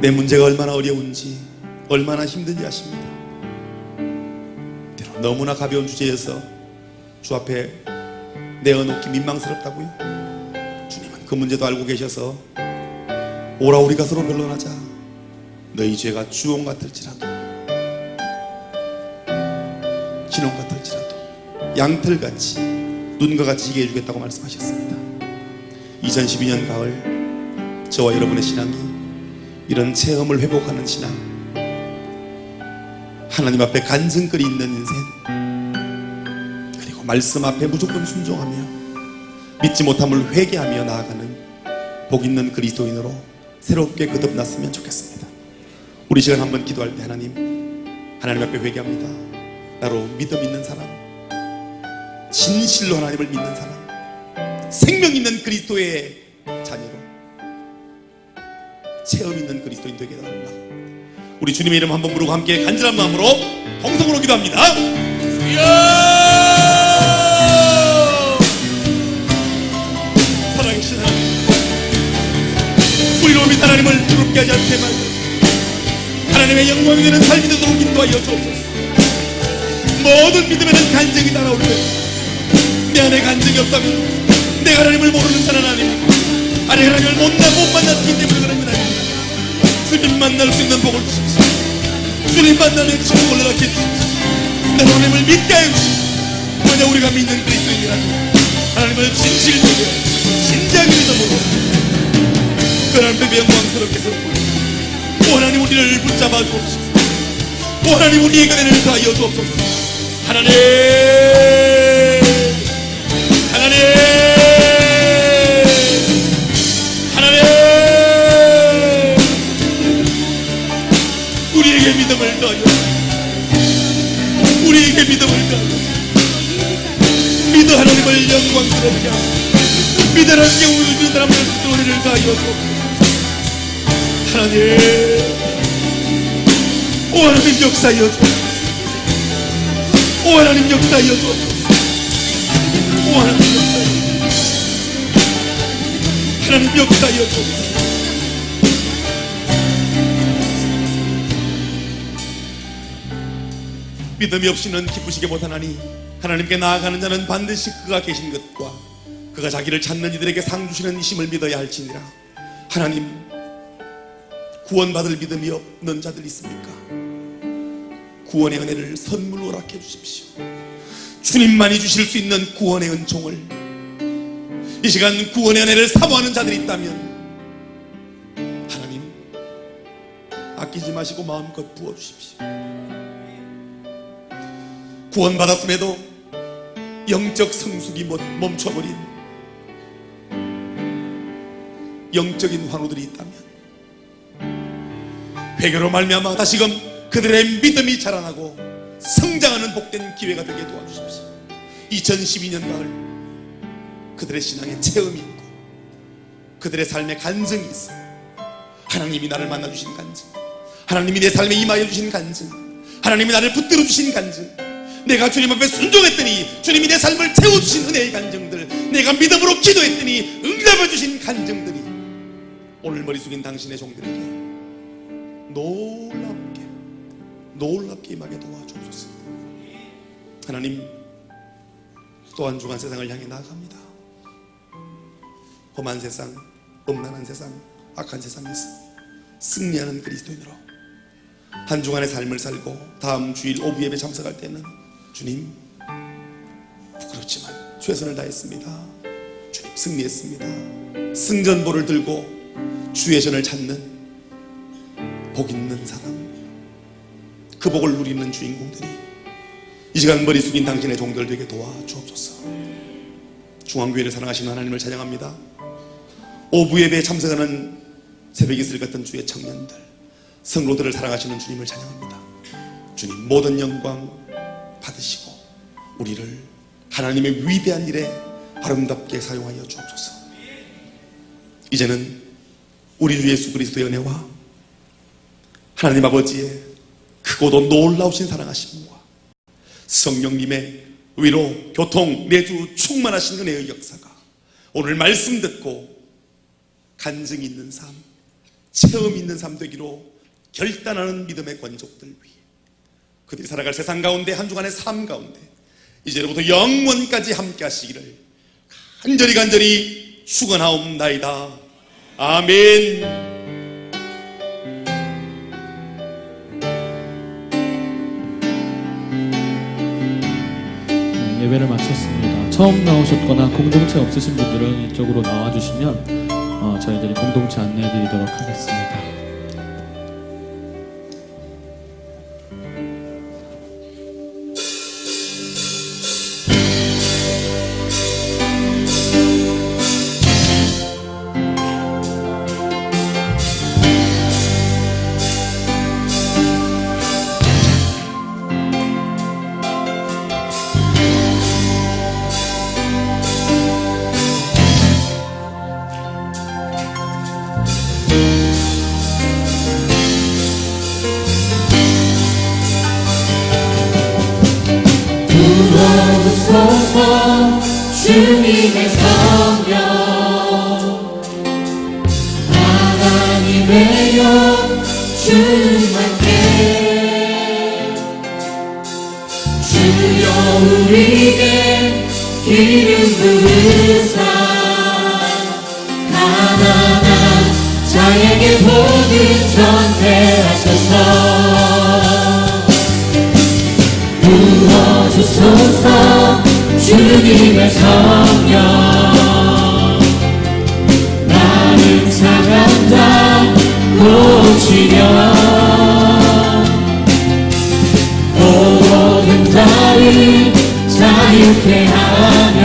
내 문제가 얼마나 어려운지, 얼마나 힘든지 아십니다. 때로 너무나 가벼운 주제에서 주 앞에 내어놓기 민망스럽다고요? 주님은 그 문제도 알고 계셔서 오라 우리가 서로 변론하자. 너희 죄가 주홍 같을지라도 진홍 같을지라도 양털같이 눈과 같이 희게 해주겠다고 말씀하셨습니다. 2012년 가을 저와 여러분의 신앙이 이런 체험을 회복하는 신앙, 하나님 앞에 간증거리 있는 인생, 그리고 말씀 앞에 무조건 순종하며 믿지 못함을 회개하며 나아가는 복 있는 그리스도인으로 새롭게 거듭났으면 좋겠습니다. 우리 시간 한번 기도할 때 하나님 앞에 회개합니다. 나로 믿음 있는 사람, 진실로 하나님을 믿는 사람, 생명 있는 그리스도의 자녀로 체험 있는 그리스도인 되게 해달라. 우리 주님의 이름 한번 부르고 함께 간절한 마음으로 동성으로 기도합니다. 사랑하신 하나님, 우리로 믿는 하나님을 부럽게 하지 않게 말고 하나님의 영광이 되는 삶이 되도록 인도하여 주옵소서. 모든 믿음에는 간증이 따라올 때 내 안에 간증이 없다면 내가 하나님을 모르는 자는 아닙니다. 아니 하나님을 못 만났기 때문에 그런 건 아닙니다. 주님 만날 수 있는 복을 주십시오. 주님 만나는 축복을 허락해 주십시오. 내 하나님을 믿게 하여 주십시오. 만약 우리가 믿는 그리스도인이라면 하나님을 진실되게 진지하게 믿어보고 그 하나님 앞에 영광스럽게 서고 오 하나님 우리를 붙잡아 주옵소서. 오 하나님 우리의 은혜를 더하여 주옵소서. 하나님 우리에게 믿음을 더하여 우리에게 믿음을 더하여 믿어 하나님을 영광스럽게 하고 믿어 하나님께 우리 사람을 은혜를 더하여 주옵소서. 하나님 오 하나님 역사하여 주옵소서. 오 하나님 역사하여 주옵소서. 오 하나님 역사하여 하나님 역사하여 주옵소서. 믿음이 없이는 기쁘시게 못하나니 하나님께 나아가는 자는 반드시 그가 계신 것과 그가 자기를 찾는 이들에게 상 주시는 이심을 믿어야 할지니라. 하나님, 구원받을 믿음이 없는 자들 있습니까? 구원의 은혜를 선물로 허락해 주십시오. 주님만이 주실 수 있는 구원의 은총을, 이 시간 구원의 은혜를 사모하는 자들이 있다면 하나님 아끼지 마시고 마음껏 부어주십시오. 구원받았음에도 영적 성숙이 멈춰버린 영적인 환우들이 있다면 회개로 말미암아 다시금 그들의 믿음이 자라나고 성장하는 복된 기회가 되게 도와주십시오. 2012년 가을 그들의 신앙에 체험이 있고 그들의 삶에 간증이 있어. 하나님이 나를 만나주신 간증, 하나님이 내 삶에 임하여 주신 간증, 하나님이 나를 붙들어 주신 간증, 내가 주님 앞에 순종했더니 주님이 내 삶을 채워주신 은혜의 간증들, 내가 믿음으로 기도했더니 응답해 주신 간증들이 오늘 머리 숙인 당신의 종들에게 놀랍게 임하게 도와주옵소서. 하나님, 또 한 주간 세상을 향해 나아갑니다. 험한 세상, 음란한 세상, 악한 세상에서 승리하는 그리스도인으로 한 주간의 삶을 살고 다음 주일 오후 예배 참석할 때는 주님, 부끄럽지만 최선을 다했습니다. 주님, 승리했습니다. 승전보를 들고 주의 전을 찾는 복 있는 사람, 그 복을 누리는 주인공들이 이 시간 머리 숙인 당신의 종들 되게 도와주옵소서. 중앙교회를 사랑하시는 하나님을 찬양합니다. 오후 예배에 참석하는 새벽 이슬 같은 주의 청년들, 성로들을 사랑하시는 주님을 찬양합니다. 주님, 모든 영광 받으시고 우리를 하나님의 위대한 일에 아름답게 사용하여 주옵소서. 이제는 우리 주 예수 그리스도의 은혜와 하나님 아버지의 크고도 놀라우신 사랑하심과 성령님의 위로, 교통, 내주 충만하신 은혜의 역사가 오늘 말씀 듣고 간증이 있는 삶, 체험 있는 삶 되기로 결단하는 믿음의 권속들 위해 그들이 살아갈 세상 가운데 한 주간의 삶 가운데 이제로부터 영원까지 함께 하시기를 간절히 축원하옵나이다. 아멘. 예배를 마쳤습니다. 처음 나오셨거나 공동체 없으신 분들은 이쪽으로 나와주시면 저희들이 공동체 안내해 드리도록 하겠습니다. 부어주소서 주님의 성령 하나님의 영 충만케 주여 우리에게 기름 부으사 가난한 자에게 복을 전해하소서 부어주소서 주님의 성령 나는 사랑다 고치며 모든 자를 자유케 하며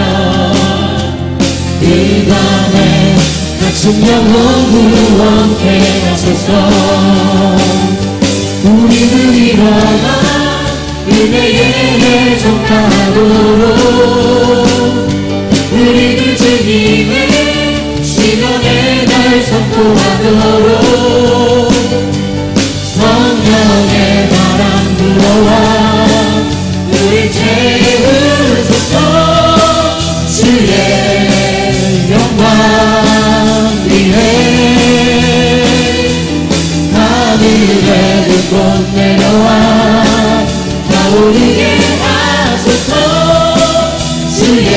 그 밤에 갇힌 영혼 구원케 하소서 우리는 일어나 은혜의 전파하도록 우리들 주님의 시간의 날 선포하도록 성령의 바람 불어와 우리 채우소서 주의 영광 위에 하늘의 불꽃 내려와 오르게 하소서 주의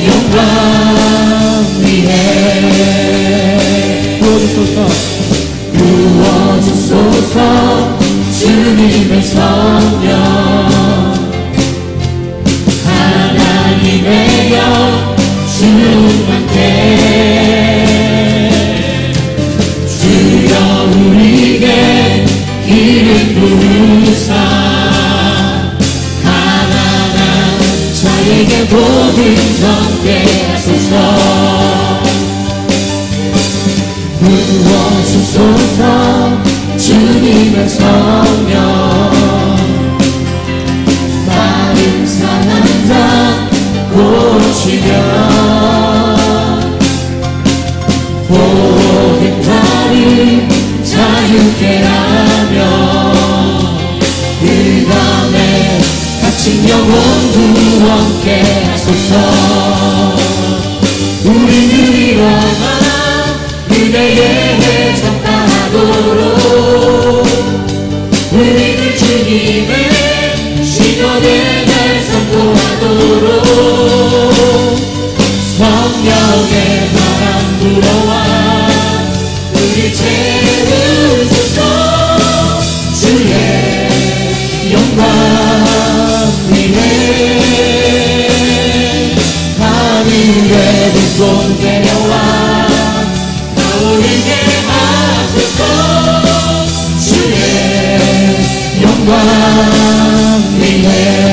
영광 위에 부어주소서 주님의 성령 하나님의 영 충만케 주여 우리에게 기름 부으사 나에게 복을 전케 하소서 부어주소서 주님의 성령 마음 상한다 고치며 모든 나를 자유케 하며 그 밤에 갇힌 영혼 구원케 하소서 우리는 일어나 은혜의 전파하도록 우리는 주님의 시간의 날 선포하도록 성령의 바람 불어와 우리 채우소서 주의 영광 위에 하늘의 불꽃 내려와 타오르게 하소서 주의 영광 위에